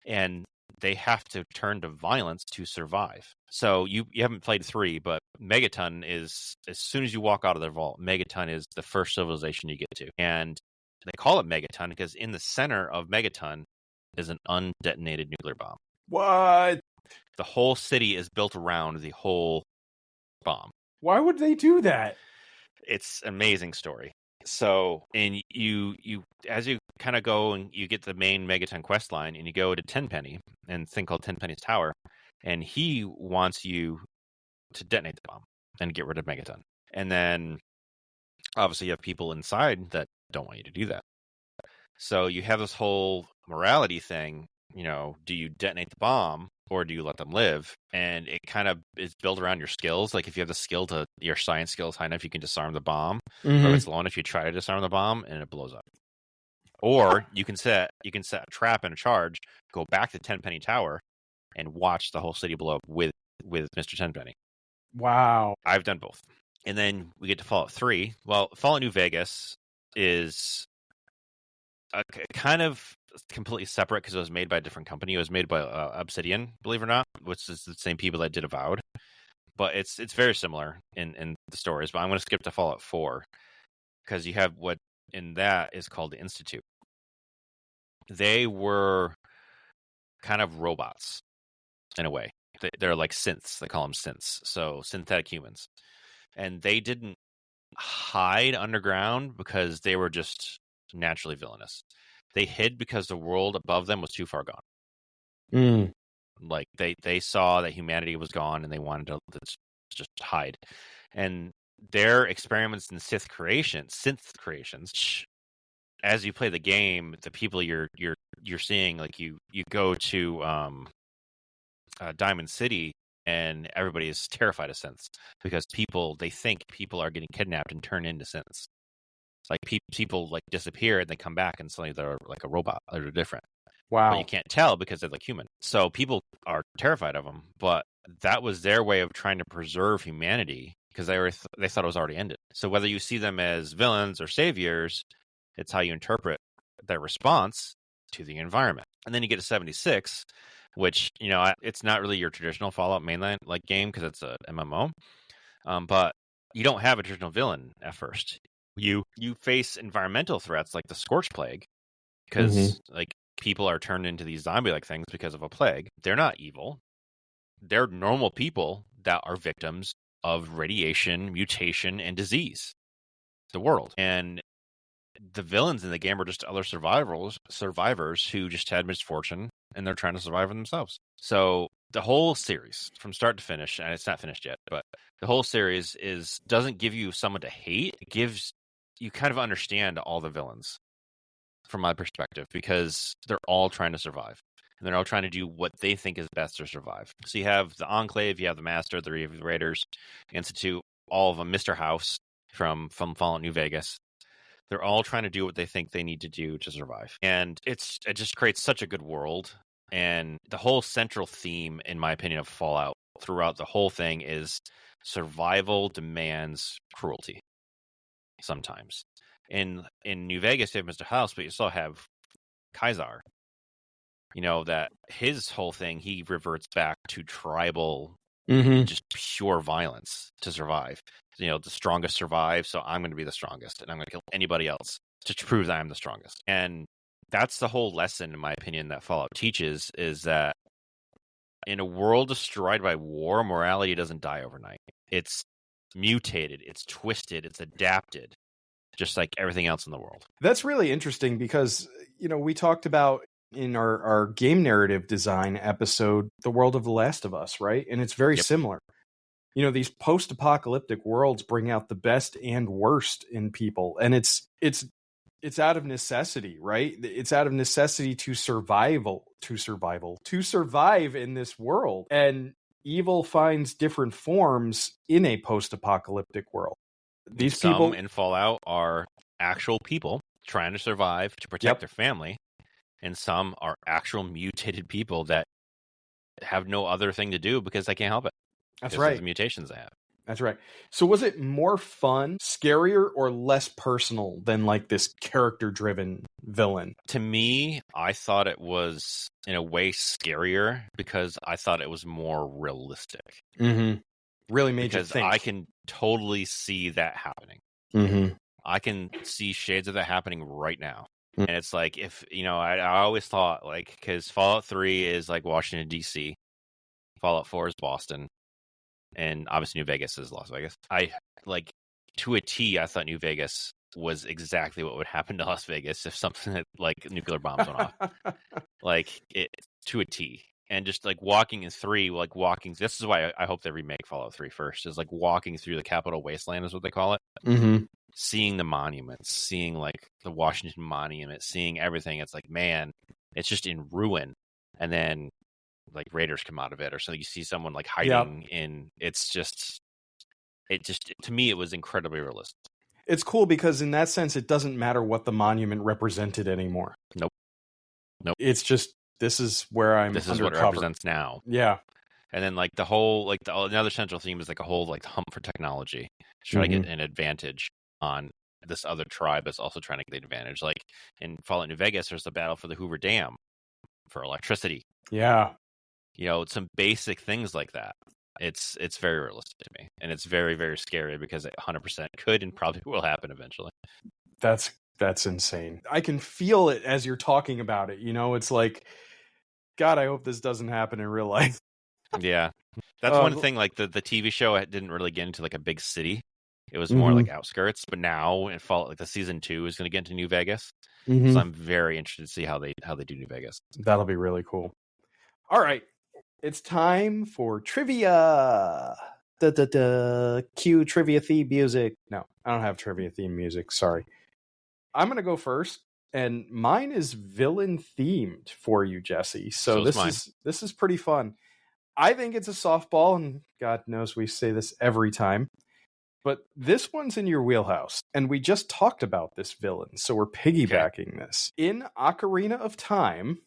And they have to turn to violence to survive. So you haven't played 3, but Megaton is, as soon as you walk out of the vault, Megaton is the first civilization you get to. And they call it Megaton because in the center of Megaton is an undetonated nuclear bomb. What? The whole city is built around the whole bomb. Why would they do that? It's an amazing story. So, and you as you kind of go and you get the main Megaton quest line, and you go to Tenpenny and thing called Tenpenny's Tower, and he wants you to detonate the bomb and get rid of Megaton. And then obviously you have people inside that don't want you to do that. So you have this whole morality thing, do you detonate the bomb or do you let them live? And it kind of is built around your skills. Like, if you have the skill your science skill is high enough, you can disarm the bomb. Or if it's low enough, you try to disarm the bomb and it blows up. Or you can set a trap and a charge, go back to Tenpenny Tower, and watch the whole city blow up with Mr. Tenpenny. Wow. I've done both. And then we get to Fallout 3. Well, Fallout New Vegas is kind of completely separate because it was made by a different company. It was made by Obsidian, believe it or not, which is the same people that did Avowed. But it's very similar in the stories. But I'm going to skip to Fallout 4 because you have what in that is called the Institute. They were kind of robots in a way. They're like synths. They call them synths. So synthetic humans. And they didn't hide underground because they were just naturally villainous. They hid because the world above them was too far gone. Like, they saw that humanity was gone and they wanted to just hide. And their experiments in synth creations, as you play the game, the people you're seeing, like, you go to Diamond City and everybody is terrified of synths because they think people are getting kidnapped and turned into synths. Like, people like disappear and they come back and suddenly they're like a robot. They're different. Wow. But you can't tell because they're like human. So people are terrified of them. But that was their way of trying to preserve humanity because they thought it was already ended. So whether you see them as villains or saviors, it's how you interpret their response to the environment. And then you get to 76, which, it's not really your traditional Fallout mainline like game because it's a MMO. But you don't have a traditional villain at first. You face environmental threats like the Scorch Plague because like people are turned into these zombie-like things because of a plague. They're not evil. They're normal people that are victims of radiation, mutation, and disease. The world. And the villains in the game are just other survivors who just had misfortune and they're trying to survive themselves. So the whole series, from start to finish, and it's not finished yet, but the whole series doesn't give you someone to hate. It gives you kind of understand all the villains from my perspective because they're all trying to survive. And they're all trying to do what they think is best to survive. So you have the Enclave, you have the Master, the Raiders, Institute, all of them, Mr. House from Fallout New Vegas. They're all trying to do what they think they need to do to survive. And it just creates such a good world. And the whole central theme, in my opinion, of Fallout throughout the whole thing is survival demands cruelty. Sometimes. In New Vegas, you have Mr. House, but you still have Kaisar. that his whole thing, he reverts back to tribal, Mm-hmm. just pure violence to survive. The strongest survive, so I'm going to be the strongest, and I'm going to kill anybody else to prove that I'm the strongest. And that's the whole lesson, in my opinion, that Fallout teaches, is that in a world destroyed by war, morality doesn't die overnight. It's mutated, it's twisted, it's adapted, just like everything else in the world. That's really interesting because, we talked about in our game narrative design episode, the world of The Last of Us, right? And it's very similar. These post-apocalyptic worlds bring out the best and worst in people. And it's out of necessity, right? It's out of necessity to survive in this world. And evil finds different forms in a post-apocalyptic world. These people in Fallout are actual people trying to survive to protect their family, and some are actual mutated people that have no other thing to do because they can't help it. That's right. Of the mutations they have. That's right. So was it more fun, scarier, or less personal than like this character-driven villain? To me, I thought it was in a way scarier because I thought it was more realistic. Mm-hmm. Really made you think. Because I can totally see that happening. Mm-hmm. I can see shades of that happening right now. Mm-hmm. And it's like, if, I always thought, like, because Fallout 3 is like Washington, D.C., Fallout 4 is Boston, and obviously New Vegas is Las Vegas. To a T, I thought New Vegas was exactly what would happen to Las Vegas if something like nuclear bombs went off. To a T. And just like walking in 3, this is why I hope they remake Fallout 3 first, is like walking through the Capitol Wasteland is what they call it. Mm-hmm. Seeing the monuments, seeing like the Washington Monument, seeing everything. It's like, man, it's just in ruin. And then like raiders come out of it, or so you see someone like hiding in. It's just, to me, it was incredibly realistic. It's cool because in that sense, it doesn't matter what the monument represented anymore. Nope. It's just, this is where I'm. This is what it represents now. Yeah. And then like the whole, like another central theme is like a whole like hump for technology, trying to get an advantage on this other tribe that's also trying to get the advantage. Like in Fallout New Vegas, there's the battle for the Hoover Dam for electricity. Yeah. Some basic things like that. It's very realistic to me, and it's very, very scary because it 100% could and probably will happen eventually. That's insane. I can feel it as you're talking about it. It's like, God, I hope this doesn't happen in real life. Yeah. That's one thing, like the TV show didn't really get into like a big city. It was more like outskirts, but now in Fallout, like the season 2 is going to get into New Vegas. Mm-hmm. So I'm very interested to see how they do New Vegas. That'll be really cool. All right. It's time for trivia. Cue trivia theme music. No, I don't have trivia theme music. Sorry. I'm going to go first, and mine is villain themed for you, Jesse. So this is pretty fun. I think it's a softball, and God knows we say this every time, but this one's in your wheelhouse, and we just talked about this villain, so we're piggybacking this. In Ocarina of Time,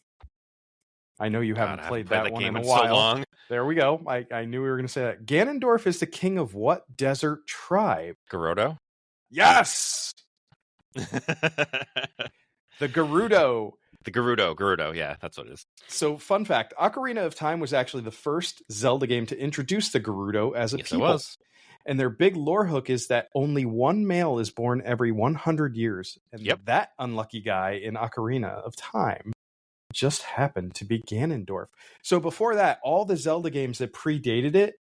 I know you haven't played that one in a while. So long. There we go. I knew we were going to say that. Ganondorf is the king of what desert tribe? Gerudo? Yes! The Gerudo. The Gerudo, yeah, that's what it is. So, fun fact, Ocarina of Time was actually the first Zelda game to introduce the Gerudo as a people. It was. And their big lore hook is that only one male is born every 100 years. And that unlucky guy in Ocarina of Time just happened to be Ganondorf. So before that, all the Zelda games that predated it,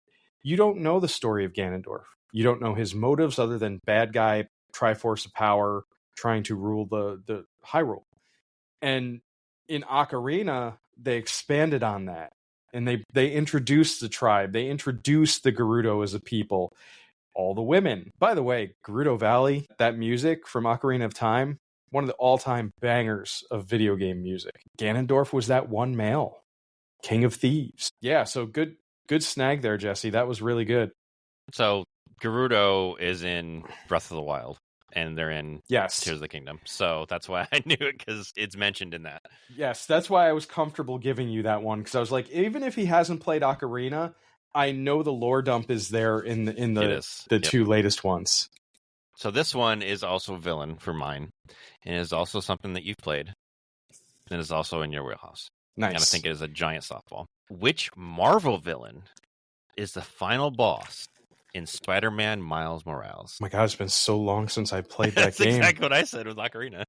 you don't know the story of Ganondorf. You don't know his motives other than bad guy, Triforce of Power, trying to rule the Hyrule. And in Ocarina, they expanded on that. And they introduced the tribe. They introduced the Gerudo as a people. All the women. By the way, Gerudo Valley, that music from Ocarina of Time, one of the all-time bangers of video game music. Ganondorf was that one male. King of Thieves. Yeah, so good snag there, Jesse. That was really good. So Gerudo is in Breath of the Wild. And they're in Tears of the Kingdom. So that's why I knew it, because it's mentioned in that. Yes, that's why I was comfortable giving you that one, because I was like, even if he hasn't played Ocarina, I know the lore dump is there in the two latest ones. So this one is also a villain for mine, and is also something that you've played, and is also in your wheelhouse. Nice. And I think it is a giant softball. Which Marvel villain is the final boss in Spider-Man Miles Morales? Oh my God, it's been so long since I played that That's game. exactly what I said with Ocarina.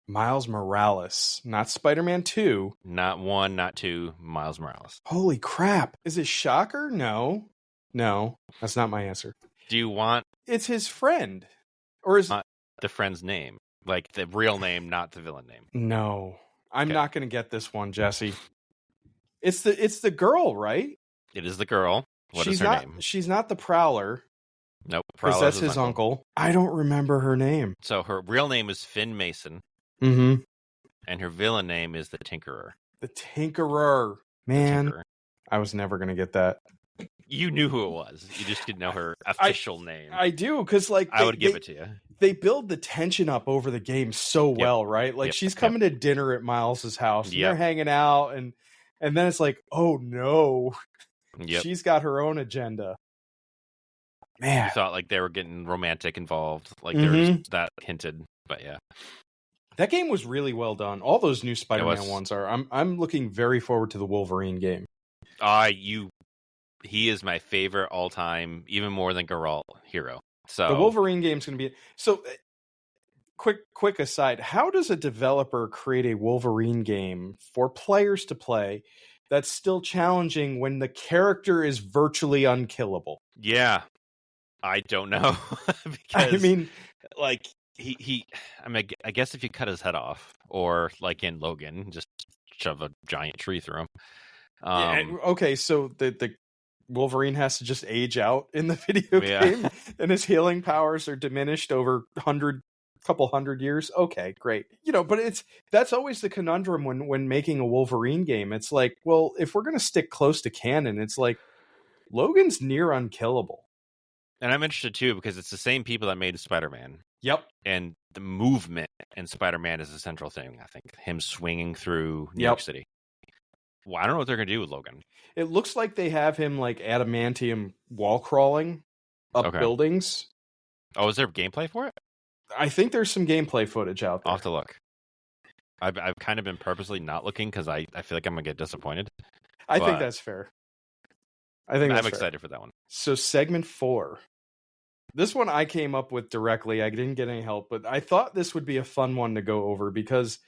Miles Morales, not Spider-Man 2. Not 1, not 2, Miles Morales. Holy crap. Is it Shocker? No, that's not my answer. Do you want It's his friend. Or is the friend's name? Like the real name, not the villain name. No. I'm Okay. not going to get this one, Jesse. It's the girl, right? It is the girl. What is her name? She's not the Prowler. Nope. Because that's his uncle. I don't remember her name. So her real name is Finn Mason. Mm-hmm. And her villain name is the Tinkerer. The Tinkerer. Man, The Tinkerer. I was never going to get that. You knew who it was. You just didn't know her official name. I do, because like I would give it to you. They build the tension up over the game so well, right? Like she's coming to dinner at Miles's house, and they're hanging out, and then it's like, oh no, she's got her own agenda. Man, you thought like they were getting romantic involved, like there was that hinted, but yeah. That game was really well done. All those new Spider-Man ones are. I'm looking very forward to the Wolverine game. He is my favorite all time, even more than Geralt hero. So the Wolverine game's going to be so. Quick aside: how does a developer create a Wolverine game for players to play that's still challenging when the character is virtually unkillable? Yeah, I don't know. Because I mean, like I guess if you cut his head off, or like in Logan, just shove a giant tree through him. Okay, so the Wolverine has to just age out in the video game, and his healing powers are diminished over couple hundred years. Okay, great. But that's always the conundrum when making a Wolverine game. It's like, well, if we're going to stick close to canon, it's like Logan's near unkillable. And I'm interested too, because it's the same people that made Spider-Man. Yep. And the movement in Spider-Man is a central thing. I think him swinging through New York City. Well, I don't know what they're going to do with Logan. It looks like they have him like adamantium wall crawling up buildings. Oh, is there gameplay for it? I think there's some gameplay footage out there. I'll have to look. I've kind of been purposely not looking because I feel like I'm going to get disappointed. I think that's fair. I'm excited for that one. So segment 4. This one I came up with directly. I didn't get any help, but I thought this would be a fun one to go over because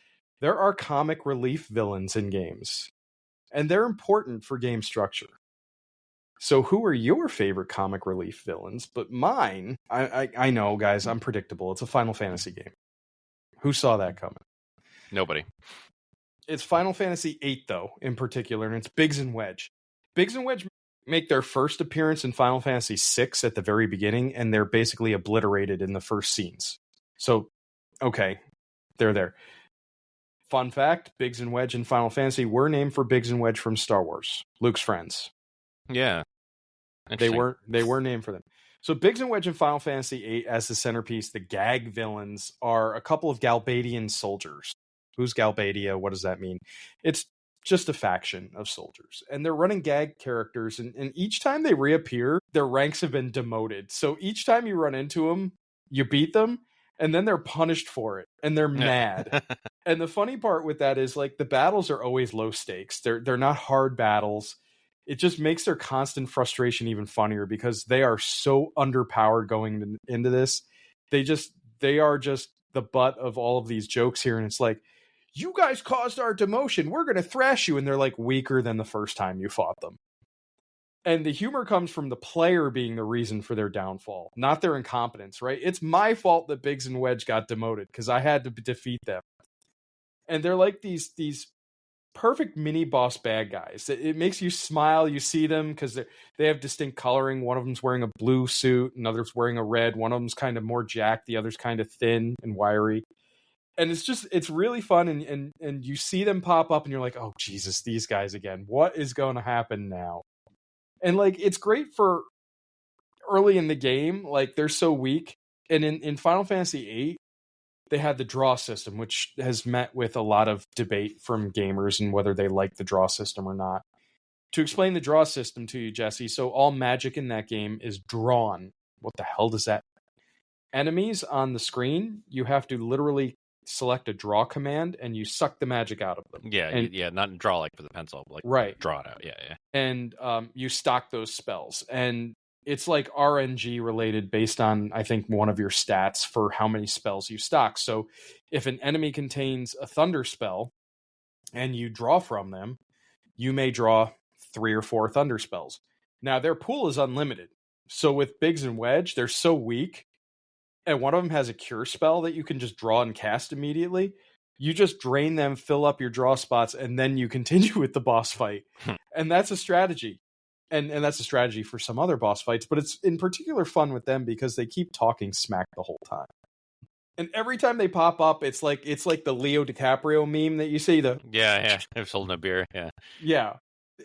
there are comic relief villains in games, and they're important for game structure. So who are your favorite comic relief villains? But mine, I know, guys, I'm predictable. It's a Final Fantasy game. Who saw that coming? Nobody. It's Final Fantasy VIII, though, in particular, and it's Biggs and Wedge. Biggs and Wedge make their first appearance in Final Fantasy VI at the very beginning, and they're basically obliterated in the first scenes. So, okay, they're there. Fun fact, Biggs and Wedge in Final Fantasy were named for Biggs and Wedge from Star Wars, Luke's friends. Yeah. They were named for them. So Biggs and Wedge in Final Fantasy VIII as the centerpiece, the gag villains are a couple of Galbadian soldiers. Who's Galbadia? What does that mean? It's just a faction of soldiers. And they're running gag characters, and each time they reappear, their ranks have been demoted. So each time you run into them, you beat them, and then they're punished for it, and they're mad. And the funny part with that is, like, the battles are always low stakes. They're not hard battles. It just makes their constant frustration even funnier because they are so underpowered going into this. They are just the butt of all of these jokes here. And it's like, you guys caused our demotion. We're going to thrash you. And they're like weaker than the first time you fought them. And the humor comes from the player being the reason for their downfall, not their incompetence, right? It's my fault that Biggs and Wedge got demoted because I had to defeat them. And they're like these perfect mini boss bad guys. It makes you smile. You see them because they have distinct coloring. One of them's wearing a blue suit, another's wearing a red. One of them's kind of more jacked. The other's kind of thin and wiry. And it's really fun. And you see them pop up and you're like, oh, Jesus, these guys again. What is going to happen now? And like, it's great for early in the game. Like, they're so weak. And in Final Fantasy VIII, they had the draw system, which has met with a lot of debate from gamers and whether they like the draw system or not. To explain the draw system to you, Jesse, so all magic in that game is drawn. What the hell does that mean? Enemies on the screen, you have to literally select a draw command and you suck the magic out of them. Yeah, not draw like for the pencil, like right. Draw it out. Yeah. And you stock those spells. And it's like RNG related based on, I think, one of your stats for how many spells you stock. So if an enemy contains a thunder spell and you draw from them, you may draw 3 or 4 thunder spells. Now, their pool is unlimited. So with Biggs and Wedge, they're so weak. And one of them has a cure spell that you can just draw and cast immediately. You just drain them, fill up your draw spots, and then you continue with the boss fight. And that's a strategy. And that's a strategy for some other boss fights, but it's in particular fun with them because they keep talking smack the whole time. And every time they pop up, it's like the Leo DiCaprio meme that you see. Yeah. They're holding a beer. Yeah.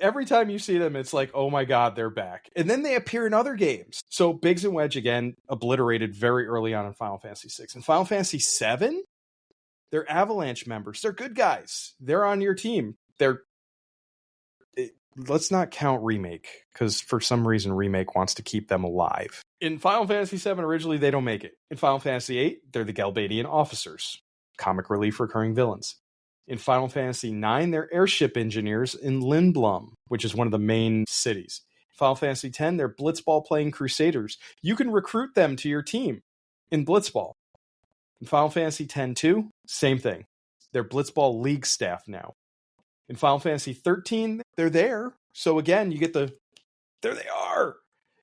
Every time you see them, it's like, oh my God, they're back. And then they appear in other games. So Biggs and Wedge, again, obliterated very early on in Final Fantasy VI. In Final Fantasy VII, they're Avalanche members. They're good guys. They're on your team. Let's not count Remake, because for some reason Remake wants to keep them alive. In Final Fantasy VII, originally, they don't make it. In Final Fantasy VIII, they're the Galbadian officers, comic relief recurring villains. In Final Fantasy IX, they're airship engineers in Lindblum, which is one of the main cities. Final Fantasy X, they're Blitzball playing crusaders. You can recruit them to your team in Blitzball. In Final Fantasy X-2, same thing. They're Blitzball League staff now. In Final Fantasy 13, they're there. So again, you get there they are.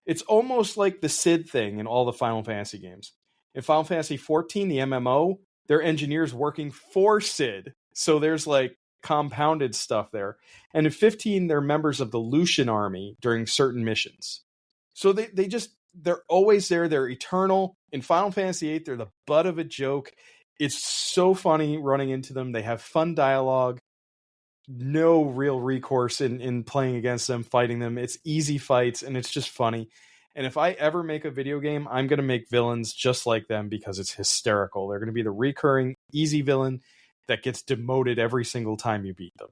It's almost like the Sid thing in all the Final Fantasy games. In Final Fantasy 14, the MMO, they're engineers working for Sid. So there's like compounded stuff there. And in 15, they're members of the Lucian army during certain missions. So they're always there. They're eternal. In Final Fantasy VIII, they're the butt of a joke. It's so funny running into them. They have fun dialogue. No real recourse in playing against them, fighting them. It's easy fights, and it's just funny. And if I ever make a video game, I'm going to make villains just like them because it's hysterical. They're going to be the recurring, easy villain that gets demoted every single time you beat them.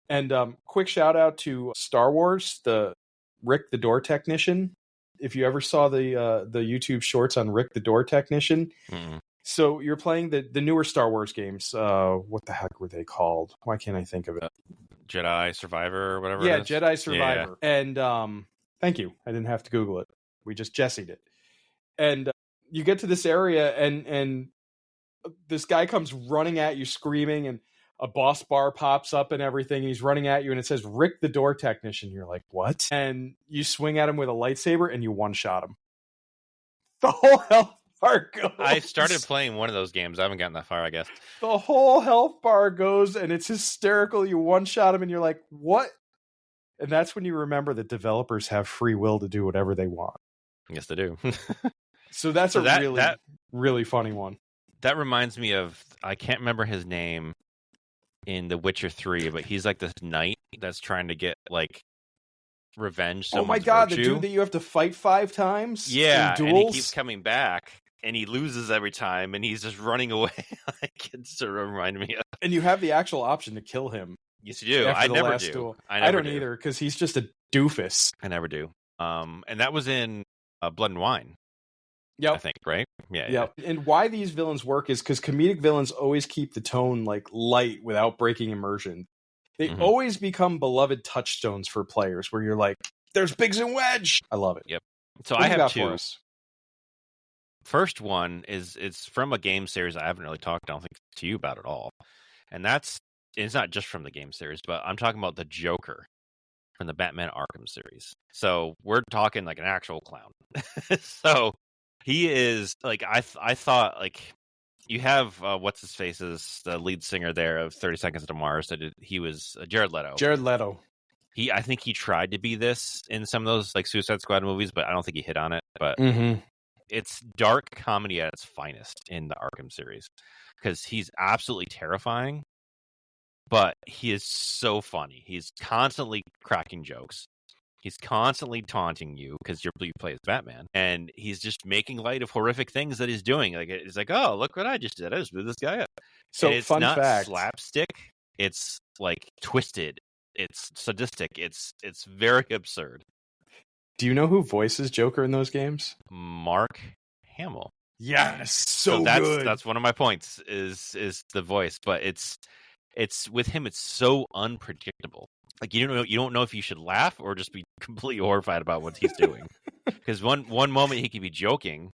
And quick shout out to Star Wars, the Rick the Door Technician. If you ever saw the YouTube shorts on Rick the Door Technician. Mm-mm. So you're playing the newer Star Wars games. What the heck were they called? Why can't I think of it? Jedi Survivor or whatever. Yeah, it is. Jedi Survivor. Yeah. And thank you. I didn't have to Google it. We just Jessied it. And you get to this area, and this guy comes running at you screaming, and a boss bar pops up and everything. And he's running at you, and it says Rick the Door Technician. You're like, what? And you swing at him with a lightsaber, and you one-shot him. The whole health bar goes. I started playing one of those games. I haven't gotten that far, I guess. The whole health bar goes, and it's hysterical. You one-shot him, and you're like, what? And that's when you remember that developers have free will to do whatever they want. Yes, they do. So that's really funny one. That reminds me of, I can't remember his name in The Witcher 3, but he's like this knight that's trying to get like revenge. Oh my God, the dude that you have to fight 5 times? Yeah, in duels? And he keeps coming back, and he loses every time, and he's just running away. Like, it's sort of remind me of. And you have the actual option to kill him. Yes, you do. I never do. Duel. I don't either, because he's just a doofus. I never do. And that was in Blood and Wine. Yep. I think, right? Yeah. Yep. And why these villains work is because comedic villains always keep the tone like light without breaking immersion. They always become beloved touchstones for players where you're like, there's Biggs and Wedge. I love it. Yep. So I have 2. First one it's from a game series I haven't really talked, I don't think, to you about at all. And it's not just from the game series, but I'm talking about the Joker from the Batman Arkham series. So we're talking like an actual clown. So he is like, I thought, like, you have what's his face is the lead singer there of 30 Seconds to Mars. He was Jared Leto. I think he tried to be this in some of those like Suicide Squad movies, but I don't think he hit on it. But it's dark comedy at its finest in the Arkham series because he's absolutely terrifying, but he is so funny. He's constantly cracking jokes. He's constantly taunting you because you play as Batman, and he's just making light of horrific things that he's doing. Like, it's like, oh, look what I just did. I just blew this guy up. So and it's fun not fact. Slapstick. It's like twisted. It's sadistic. It's very absurd. Do you know who voices Joker in those games? Mark Hamill. Yes, so that's good. one of my points is the voice, but it's with him, it's so unpredictable. Like you don't know if you should laugh or just be completely horrified about what he's doing. Because one moment he could be joking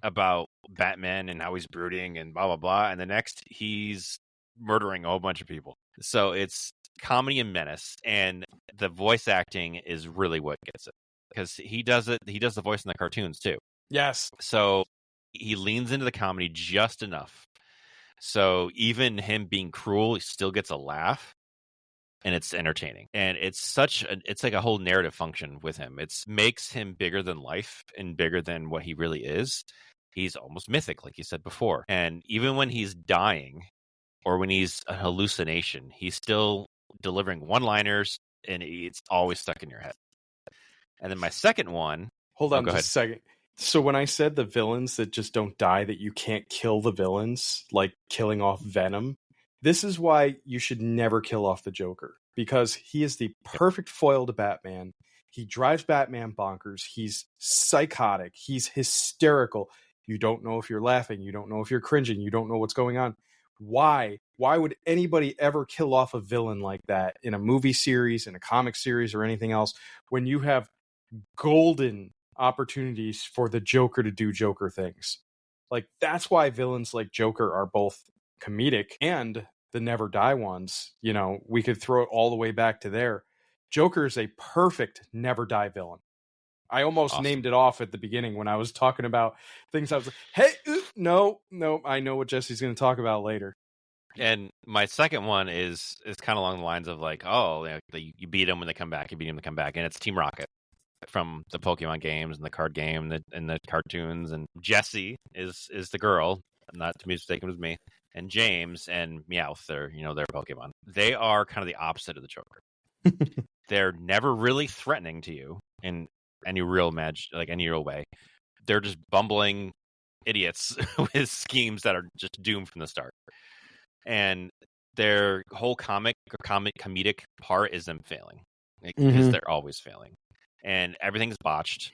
about Batman and how he's brooding and blah blah blah, and the next he's murdering a whole bunch of people. So it's comedy and menace, and the voice acting is really what gets it. Because he does it. He does the voice in the cartoons too. Yes. So he leans into the comedy just enough. So even him being cruel, he still gets a laugh, and it's entertaining. And it's like a whole narrative function with him. It makes him bigger than life and bigger than what he really is. He's almost mythic, like you said before. And even when he's dying or when he's a hallucination, he's still delivering one-liners, and it's always stuck in your head. And then my second one... Hold on go just ahead. a second. So when I said the villains that just don't die, that you can't kill the villains, like killing off Venom, this is why you should never kill off the Joker, because he is the perfect foil to Batman. He drives Batman bonkers. He's psychotic. He's hysterical. You don't know if you're laughing. You don't know if you're cringing. You don't know what's going on. Why? Why would anybody ever kill off a villain like that in a movie series, in a comic series, or anything else, when you have golden opportunities for the Joker to do Joker things? Like, that's why villains like Joker are both comedic and the never die ones. You know, we could throw it all the way back to there. Joker is a perfect never die villain. I almost named it off at the beginning when I was talking about things. I was like, hey, no, I know what Jesse's going to talk about later. And my second one is kind of along the lines of like, oh, you beat them when they come back, you beat them to come back, and it's Team Rocket from the Pokemon games and the card game and the cartoons. And Jessie is the girl, not to be mistaken with me, and James and Meowth, they're Pokemon. They are kind of the opposite of the Joker. They're never really threatening to you in any real way. They're just bumbling idiots with schemes that are just doomed from the start. And their whole comedic part is them failing, because they're always failing, and everything's botched.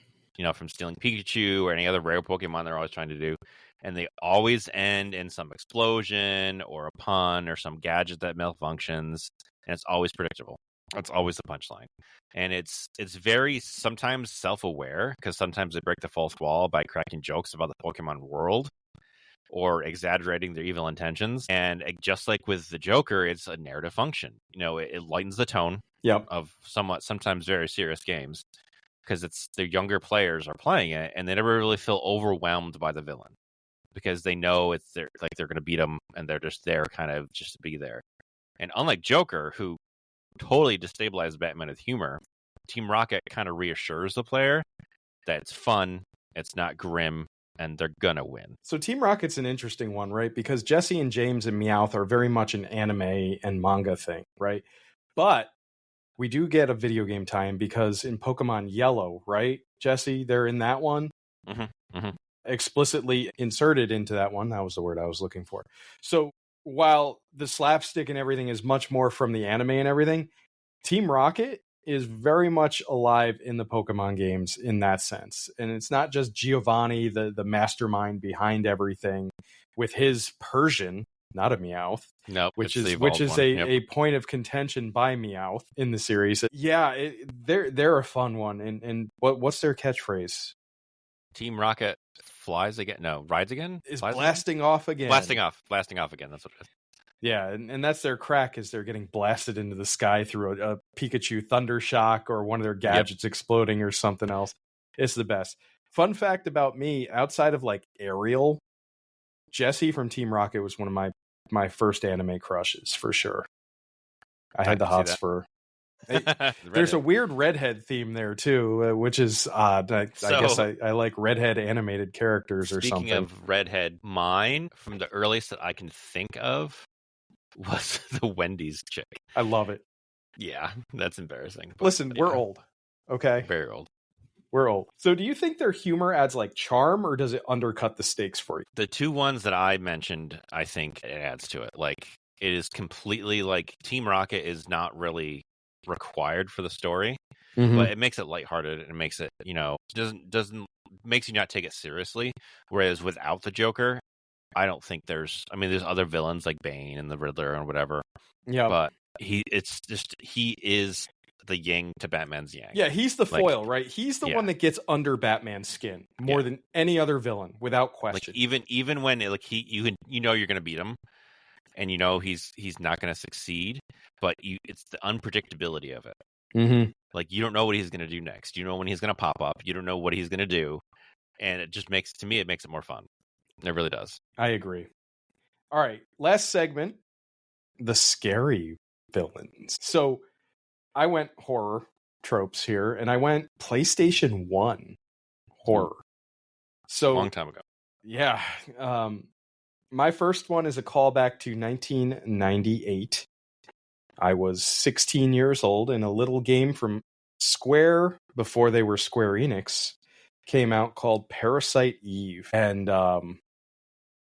From stealing Pikachu or any other rare Pokemon they're always trying to do, and they always end in some explosion or a pun or some gadget that malfunctions, and it's always predictable. That's always the punchline. And it's very sometimes self-aware, because sometimes they break the fourth wall by cracking jokes about the Pokemon world or exaggerating their evil intentions. And just like with the Joker, it's a narrative function. It lightens the tone of sometimes very serious games, because it's the younger players are playing it, and they never really feel overwhelmed by the villain, because they know they're going to beat them, and they're just there kind of just to be there. And unlike Joker, who totally destabilizes Batman with humor, Team Rocket kind of reassures the player that it's fun, it's not grim, and they're gonna win. So Team Rocket's an interesting one, right? Because Jesse and James and Meowth are very much an anime and manga thing, right? But we do get a video game tie-in, because in Pokemon Yellow, right, Jesse, they're in that one. Explicitly inserted into that one. That was the word I was looking for. So while the slapstick and everything is much more from the anime and everything, Team Rocket is very much alive in the Pokemon games in that sense. And it's not just Giovanni, the mastermind behind everything, with his Persian, not a Meowth. No, which is a point of contention by Meowth in the series. Yeah, they're a fun one. And what's their catchphrase? Team Rocket flies again. No, rides again. Is flies blasting again? Off again. Blasting off again. That's what it is. Yeah, and that's their crack, is they're getting blasted into the sky through a Pikachu Thunder Shock, or one of their gadgets exploding or something else. It's the best. Fun fact about me, outside of like Ariel, Jessie from Team Rocket was one of my first anime crushes, for sure. I had the hots for... There's a weird redhead theme there too, which is odd. I guess I like redhead animated characters or something. Speaking of redhead, mine from the earliest that I can think of was the Wendy's chick. I love it. Yeah, that's embarrassing. Listen, we're old. Okay. Very old. We're old. So do you think their humor adds like charm, or does it undercut the stakes for you? The two ones that I mentioned, I think it adds to it. Like, it is completely like Team Rocket is not really required for the story, Mm-hmm. but it makes it lighthearted and it makes it, doesn't makes you not take it seriously. Whereas without the Joker, I don't think there's other villains like Bane and the Riddler and whatever, Yeah. but he is the yin to Batman's yang. Yeah, he's the foil, right? He's the one that gets under Batman's skin more than any other villain, without question. Like even when you're gonna beat him, and he's not gonna succeed, but it's the unpredictability of it. Mm-hmm. Like you don't know what he's gonna do next. You know when he's gonna pop up. You don't know what he's gonna do, and it just makes it more fun. It really does. I agree. All right, last segment, the scary villains. So I went horror tropes here, and I went PlayStation 1 horror. So long time ago. Yeah. My first one is a callback to 1998. I was 16 years old, and a little game from Square, before they were Square Enix, came out called Parasite Eve. And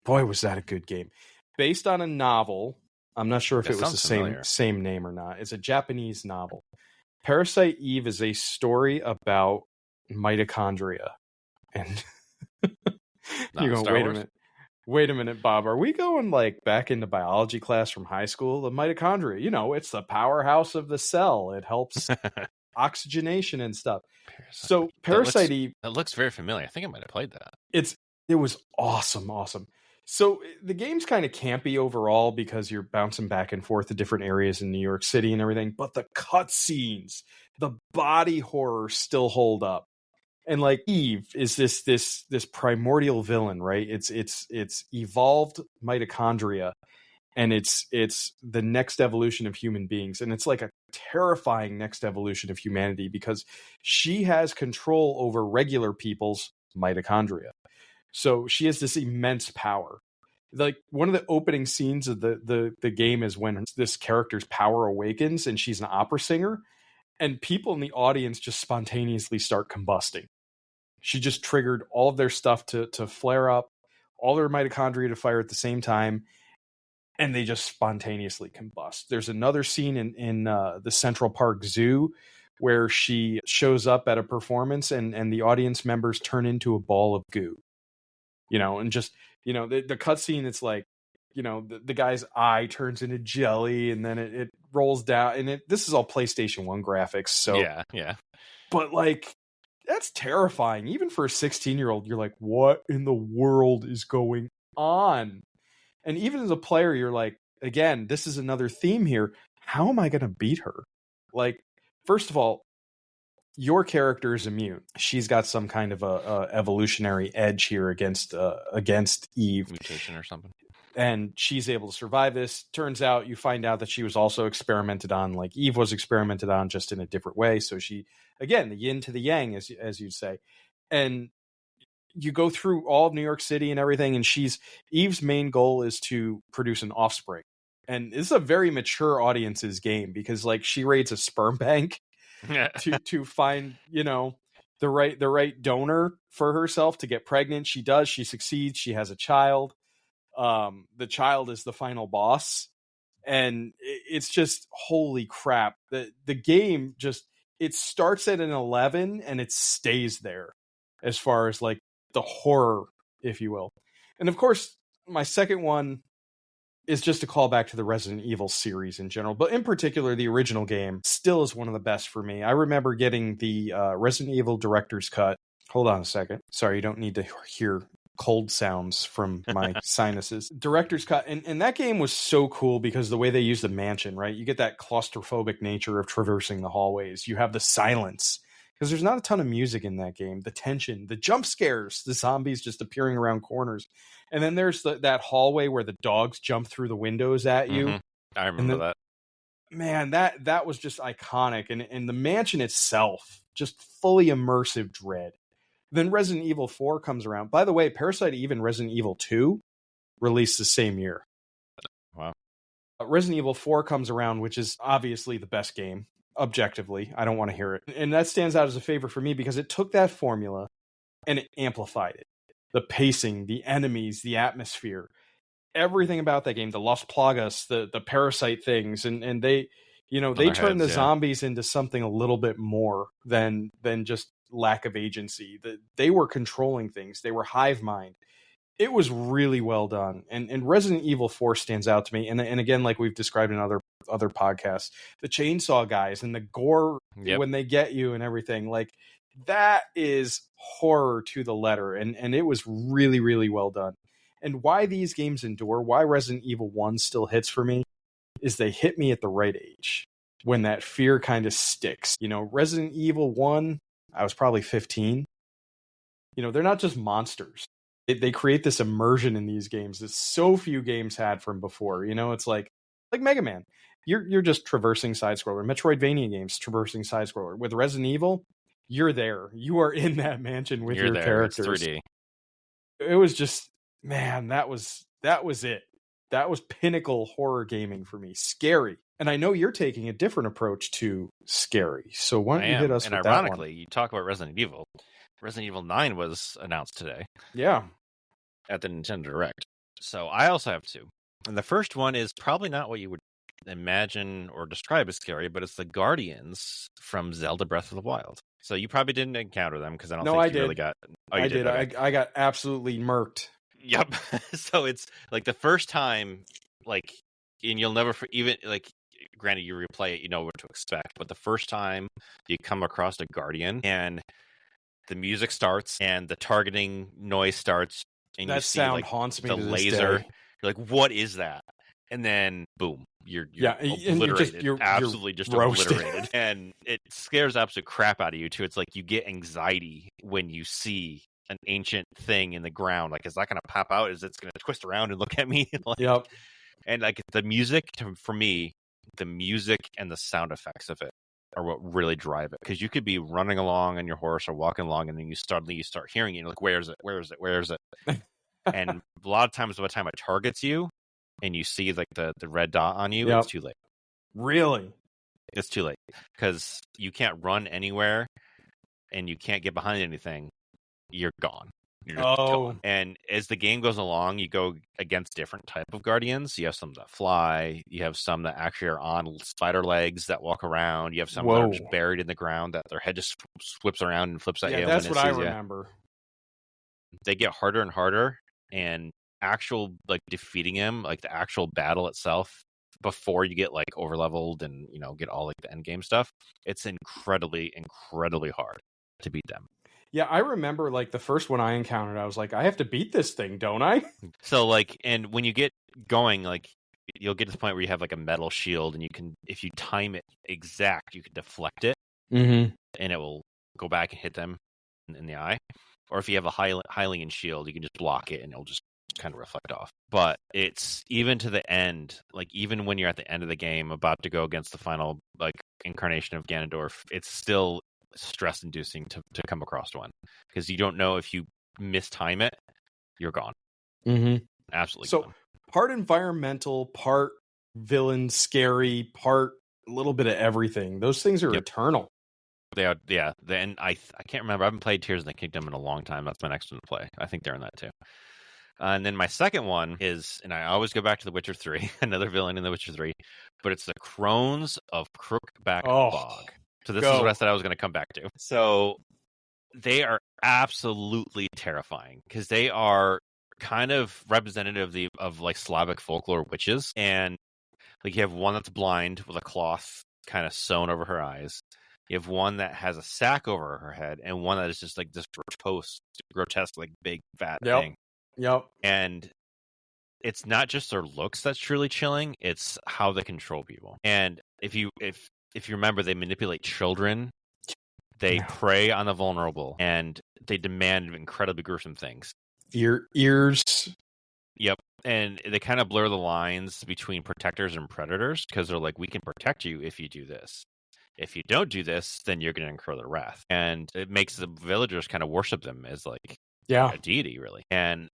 boy, was that a good game. Based on a novel. I'm not sure if it was the same name or not. It's a Japanese novel. Parasite Eve is a story about mitochondria. And you're going, wait a minute, Bob. Are we going like back into biology class from high school? The mitochondria, it's the powerhouse of the cell. It helps oxygenation and stuff. So Parasite Eve. That looks very familiar. I think I might have played that. It was awesome. So the game's kind of campy overall because you're bouncing back and forth to different areas in New York City and everything. But the cutscenes, the body horror still hold up. And like Eve is this primordial villain, right? It's evolved mitochondria, and it's the next evolution of human beings, and it's like a terrifying next evolution of humanity because she has control over regular people's mitochondria. So she has this immense power. Like one of the opening scenes of the game is when this character's power awakens, and she's an opera singer, and people in the audience just spontaneously start combusting. She just triggered all of their stuff to flare up, all their mitochondria to fire at the same time, and they just spontaneously combust. There's another scene in the Central Park Zoo where she shows up at a performance, and the audience members turn into a ball of goo. And just, the cutscene, it's like, the guy's eye turns into jelly, and then it rolls down, and this is all PlayStation 1 graphics. So yeah. But like, that's terrifying. Even for a 16-year-old, you're like, what in the world is going on? And even as a player, you're like, again, this is another theme here. How am I going to beat her? Like, first of all, your character is immune. She's got some kind of a evolutionary edge here against Eve. Mutation or something. And she's able to survive this. Turns out you find out that she was also experimented on, like Eve was experimented on, just in a different way. So she, again, the yin to the yang, as you'd say. And you go through all of New York City and everything, and Eve's main goal is to produce an offspring. And this is a very mature audience's game because like she raids a sperm bank to find, the right donor for herself to get pregnant. She does. She succeeds. She has a child. The child is the final boss, and it's just holy crap. The game just, it starts at an 11 and it stays there as far as like the horror, if you will. And of course, my second one is just a callback to the Resident Evil series in general, but in particular, the original game still is one of the best for me. I remember getting the Resident Evil Director's Cut. Hold on a second. Sorry, you don't need to hear cold sounds from my sinuses. Director's Cut. And that game was so cool because the way they use the mansion, right? You get that claustrophobic nature of traversing the hallways. You have the silence because there's not a ton of music in that game. The tension, the jump scares, the zombies just appearing around corners. And then there's that hallway where the dogs jump through the windows at you. Mm-hmm. I remember that. Man, that was just iconic. And the mansion itself, just fully immersive dread. Then Resident Evil 4 comes around. By the way, Parasite Eve and Resident Evil 2 released the same year. Wow. Resident Evil 4 comes around, which is obviously the best game, objectively. I don't want to hear it. And that stands out as a favorite for me because it took that formula and it amplified it. The pacing, the enemies, the atmosphere, everything about that game, the Las Plagas, the parasite things, and they, They their turned the heads, yeah. zombies into something a little bit more than just lack of agency. They were controlling things. They were hive mind. It was really well done. And Resident Evil 4 stands out to me. And again, like we've described in other podcasts, the chainsaw guys and the gore when they get you and everything, like that is horror to the letter. And it was really, really well done. And why these games endure, why Resident Evil 1 still hits for me, is they hit me at the right age when that fear kind of sticks. Resident Evil 1, I was probably 15. They're not just monsters. They create this immersion in these games that so few games had from before. It's like Mega Man. You're just traversing side scroller. Metroidvania games traversing side scroller. With Resident Evil, you're there. You are in that mansion with your characters. It's 3D. It was just, man, that was it. That was pinnacle horror gaming for me. Scary. And I know you're taking a different approach to scary. So why don't you hit us with that one? And ironically, you talk about Resident Evil. Resident Evil 9 was announced today. Yeah. At the Nintendo Direct. So I also have two. And the first one is probably not what you would imagine or describe as scary, but it's the Guardians from Zelda Breath of the Wild. So you probably didn't encounter them because I don't think you really got... Oh, you did. Okay. I got absolutely murked. Yep. So it's like the first time, like, and you'll never even, like, granted you replay it, you know what to expect, but the first time you come across a Guardian and the music starts and the targeting noise starts and that you see sound like haunts me the to this laser, day. you're like, what is that? And then boom, you're And obliterated. you're absolutely just roasted. obliterated. And it scares absolute crap out of you too. It's like you get anxiety when you see an ancient thing in the ground. Like, is that going to pop out? Is it going to twist around and look at me? Like, Yep. And like the music, for me, the music and the sound effects of it are what really drive it. Because you could be running along on your horse or walking along, and then you start hearing it. And you're like, where is it? Where is it? Where is it? And a lot of times, by the time it targets you, and you see like the red dot on you, It's too late. Really? It's too late because you can't run anywhere, and you can't get behind anything. You're gone. You're just gone. And as the game goes along, you go against different type of guardians. You have some that fly. You have some that actually are on spider legs that walk around. You have some that are just buried in the ground that their head just whips around and flips at you. Yeah, that's what I remember. They get harder and harder, and actual like defeating him, like the actual battle itself, before you get like over leveled and get all like the end game stuff, it's incredibly hard to beat them. Yeah, I remember like the first one I encountered, I was like, I have to beat this thing, don't I? So like, and when you get going, like you'll get to the point where you have like a metal shield, and you can, if you time it exact, you can deflect it, and it will go back and hit them in the eye. Or if you have a Hylian shield, you can just block it, and it'll just kind of reflect off. But it's even to the end, like even when you're at the end of the game, about to go against the final like incarnation of Ganondorf, it's still stress inducing to come across one, because you don't know, if you mistime it, you're gone. Absolutely. So gone. Part environmental, part villain, scary, part a little bit of everything. Those things are eternal. They are. Yeah. Then I can't remember. I haven't played Tears of the Kingdom in a long time. That's my next one to play. I think they're in that too. And then my second one is, and I always go back to The Witcher 3, another villain in The Witcher 3, but it's the Crones of Crookback Bog. So this is what I said I was going to come back to. So they are absolutely terrifying, because they are kind of representative of like Slavic folklore witches. And like you have one that's blind with a cloth kind of sewn over her eyes. You have one that has a sack over her head, and one that is just like this grotesque, like big fat thing. Yep. And it's not just their looks that's truly chilling, it's how they control people. And if you remember, they manipulate children, they prey on the vulnerable, and they demand incredibly gruesome things. Ears. Yep. And they kind of blur the lines between protectors and predators, because they're like, we can protect you if you do this. If you don't do this, then you're going to incur their wrath. And it makes the villagers kind of worship them as like a deity, really. And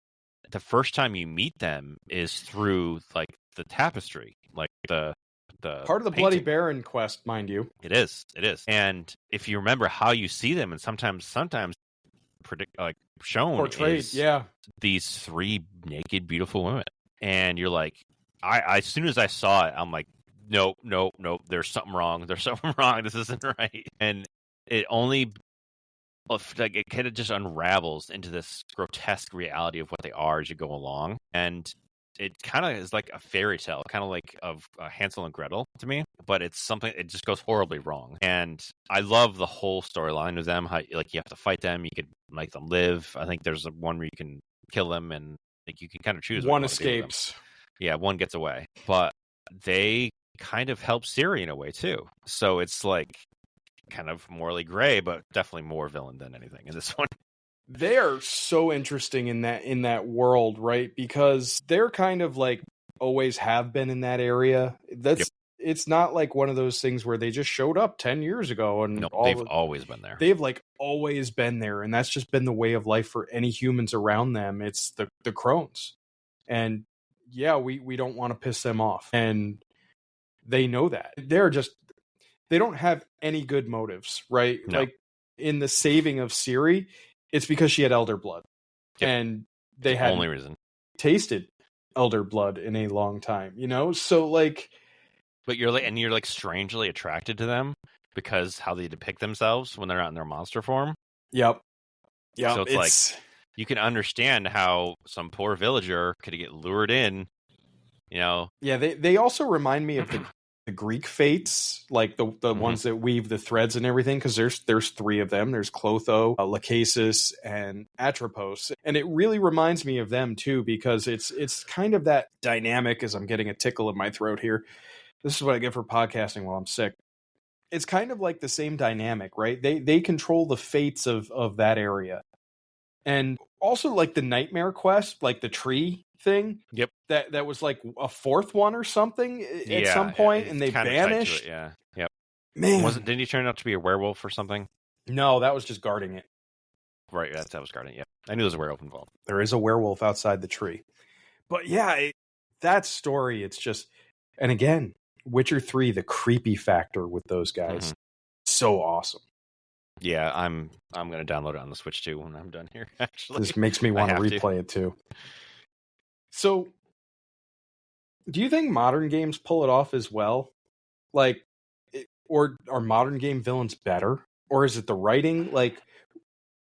the first time you meet them is through like the tapestry, like the part of the painting. Bloody Baron quest, mind you. It is. And if you remember how you see them, and sometimes shown portrayed, these three naked, beautiful women, and you're like, as soon as I saw it, I'm like, nope, nope, nope. There's something wrong. There's something wrong. This isn't right. And it only like it kind of just unravels into this grotesque reality of what they are as you go along, and it kind of is like a fairy tale, kind of like of Hansel and Gretel to me, but it's something, it just goes horribly wrong. And I love the whole storyline of them, how like you have to fight them, you could make them live. I think there's one where you can kill them, and like you can kind of choose what One you want to do with them. escapes. Yeah, one gets away, but they kind of help Siri in a way too. So it's like kind of morally gray, but definitely more villain than anything in this one. They are so interesting in that world, right? Because they're kind of like always have been in that area. It's not like one of those things where they just showed up 10 years ago and No, they've always been there. They've like always been there, and that's just been the way of life for any humans around them. It's the Crones. And yeah, we don't want to piss them off. And they know that. They don't have any good motives, right? No. Like in the saving of Ciri, it's because she had elder blood. Yep. And they had only reason tasted elder blood in a long time, you know? So like, but you're like strangely attracted to them because how they depict themselves when they're not in their monster form. Yep. Yeah. So it's like you can understand how some poor villager could get lured in, you know. Yeah, they also remind me of the Greek fates, like the ones that weave the threads and everything, because there's three of them. There's Clotho, Lachesis, and Atropos, and it really reminds me of them too, because it's kind of that dynamic. As I'm getting a tickle in my throat here, this is what I get for podcasting while I'm sick. It's kind of like the same dynamic, right? They control the fates of that area, and also like the Nightmare Quest, like the tree thing. Yep. That was like a fourth one or something at some point, and they vanished. Yeah. Yep. Man, didn't he turn out to be a werewolf or something? No, that was just guarding it. Right, that was guarding it. Yeah, I knew there was a werewolf involved. There is a werewolf outside the tree. But yeah, that story, it's just, and again, Witcher 3, the creepy factor with those guys, so awesome. Yeah, I'm going to download it on the Switch too when I'm done here, actually. This makes me want to replay it too. So, do you think modern games pull it off as well? Like, or are modern game villains better? Or is it the writing? Like,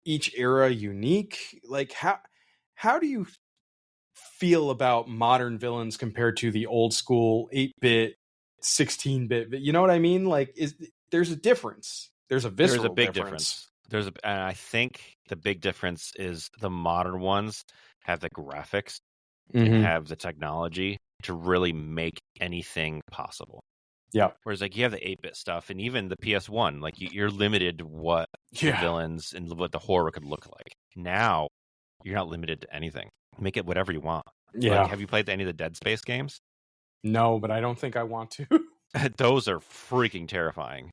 each era unique? Like, how do you feel about modern villains compared to the old school 8-bit, 16-bit? You know what I mean? Like, there's a difference. There's a visceral There's a big difference. And I think the big difference is the modern ones have the graphics and have the technology to really make anything possible. Yeah. Whereas like you have the 8-bit stuff and even the PS1, like you're limited to what the villains and what the horror could look like. Now you're not limited to anything. Make it whatever you want. Yeah. Like, have you played any of the Dead Space games? No, but I don't think I want to. Those are freaking terrifying.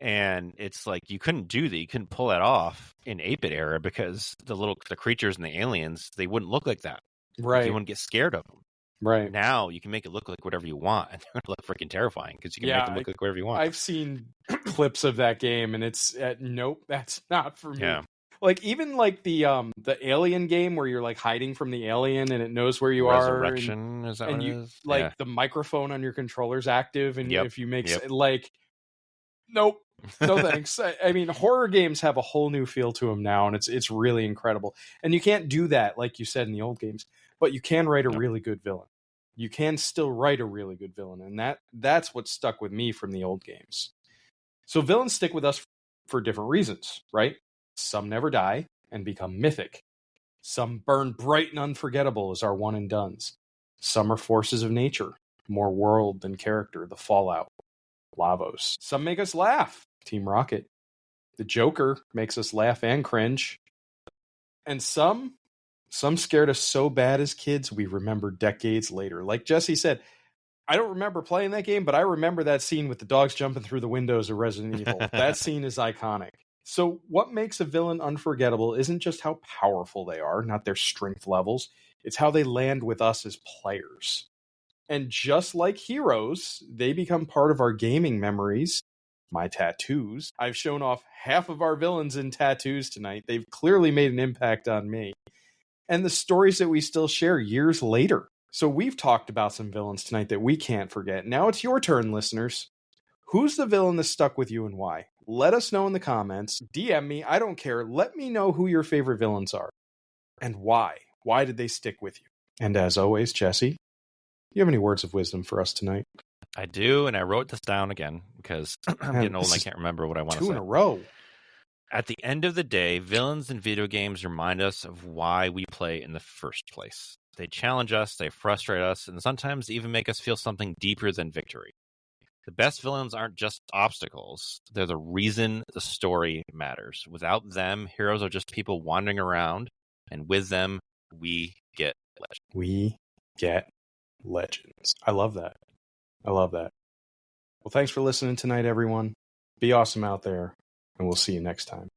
And it's like you couldn't do that. You couldn't pull that off in 8-bit era because the creatures and the aliens, they wouldn't look like that. Right. You wouldn't get scared of them. Right. Now you can make it look like whatever you want, and it look freaking terrifying because you can make them look like whatever you want. I've seen clips of that game, and it's nope, that's not for me. Yeah. Like even like the Alien game where you're like hiding from the alien and it knows where you Resurrection, are. is that what it is? Like the microphone on your controller's active, and if you make like, nope, no thanks. I mean, horror games have a whole new feel to them now, and it's really incredible. And you can't do that like you said in the old games, but you can write a really good villain. You can still write a really good villain, and that's what stuck with me from the old games. So villains stick with us for different reasons, right? Some never die and become mythic. Some burn bright and unforgettable as our one and dones. Some are forces of nature, more world than character, the Fallout, Lavos. Some make us laugh, Team Rocket. The Joker makes us laugh and cringe. And some scared us so bad as kids we remember decades later. Like Jesse said, I don't remember playing that game, but I remember that scene with the dogs jumping through the windows of Resident Evil. That scene is iconic. So what makes a villain unforgettable isn't just how powerful they are, not their strength levels. It's how they land with us as players. And just like heroes, they become part of our gaming memories. My tattoos. I've shown off half of our villains in tattoos tonight. They've clearly made an impact on me. And the stories that we still share years later. So we've talked about some villains tonight that we can't forget. Now it's your turn, listeners. Who's the villain that stuck with you and why? Let us know in the comments. DM me. I don't care. Let me know who your favorite villains are and why. Why did they stick with you? And as always, Jesse, do you have any words of wisdom for us tonight? I do, and I wrote this down again because I'm getting old and I can't remember what I want to say. 2 in a row. At the end of the day, villains in video games remind us of why we play in the first place. They challenge us, they frustrate us, and sometimes even make us feel something deeper than victory. The best villains aren't just obstacles. They're the reason the story matters. Without them, heroes are just people wandering around, and with them, we get legends. We get legends. I love that. I love that. Well, thanks for listening tonight, everyone. Be awesome out there, and we'll see you next time.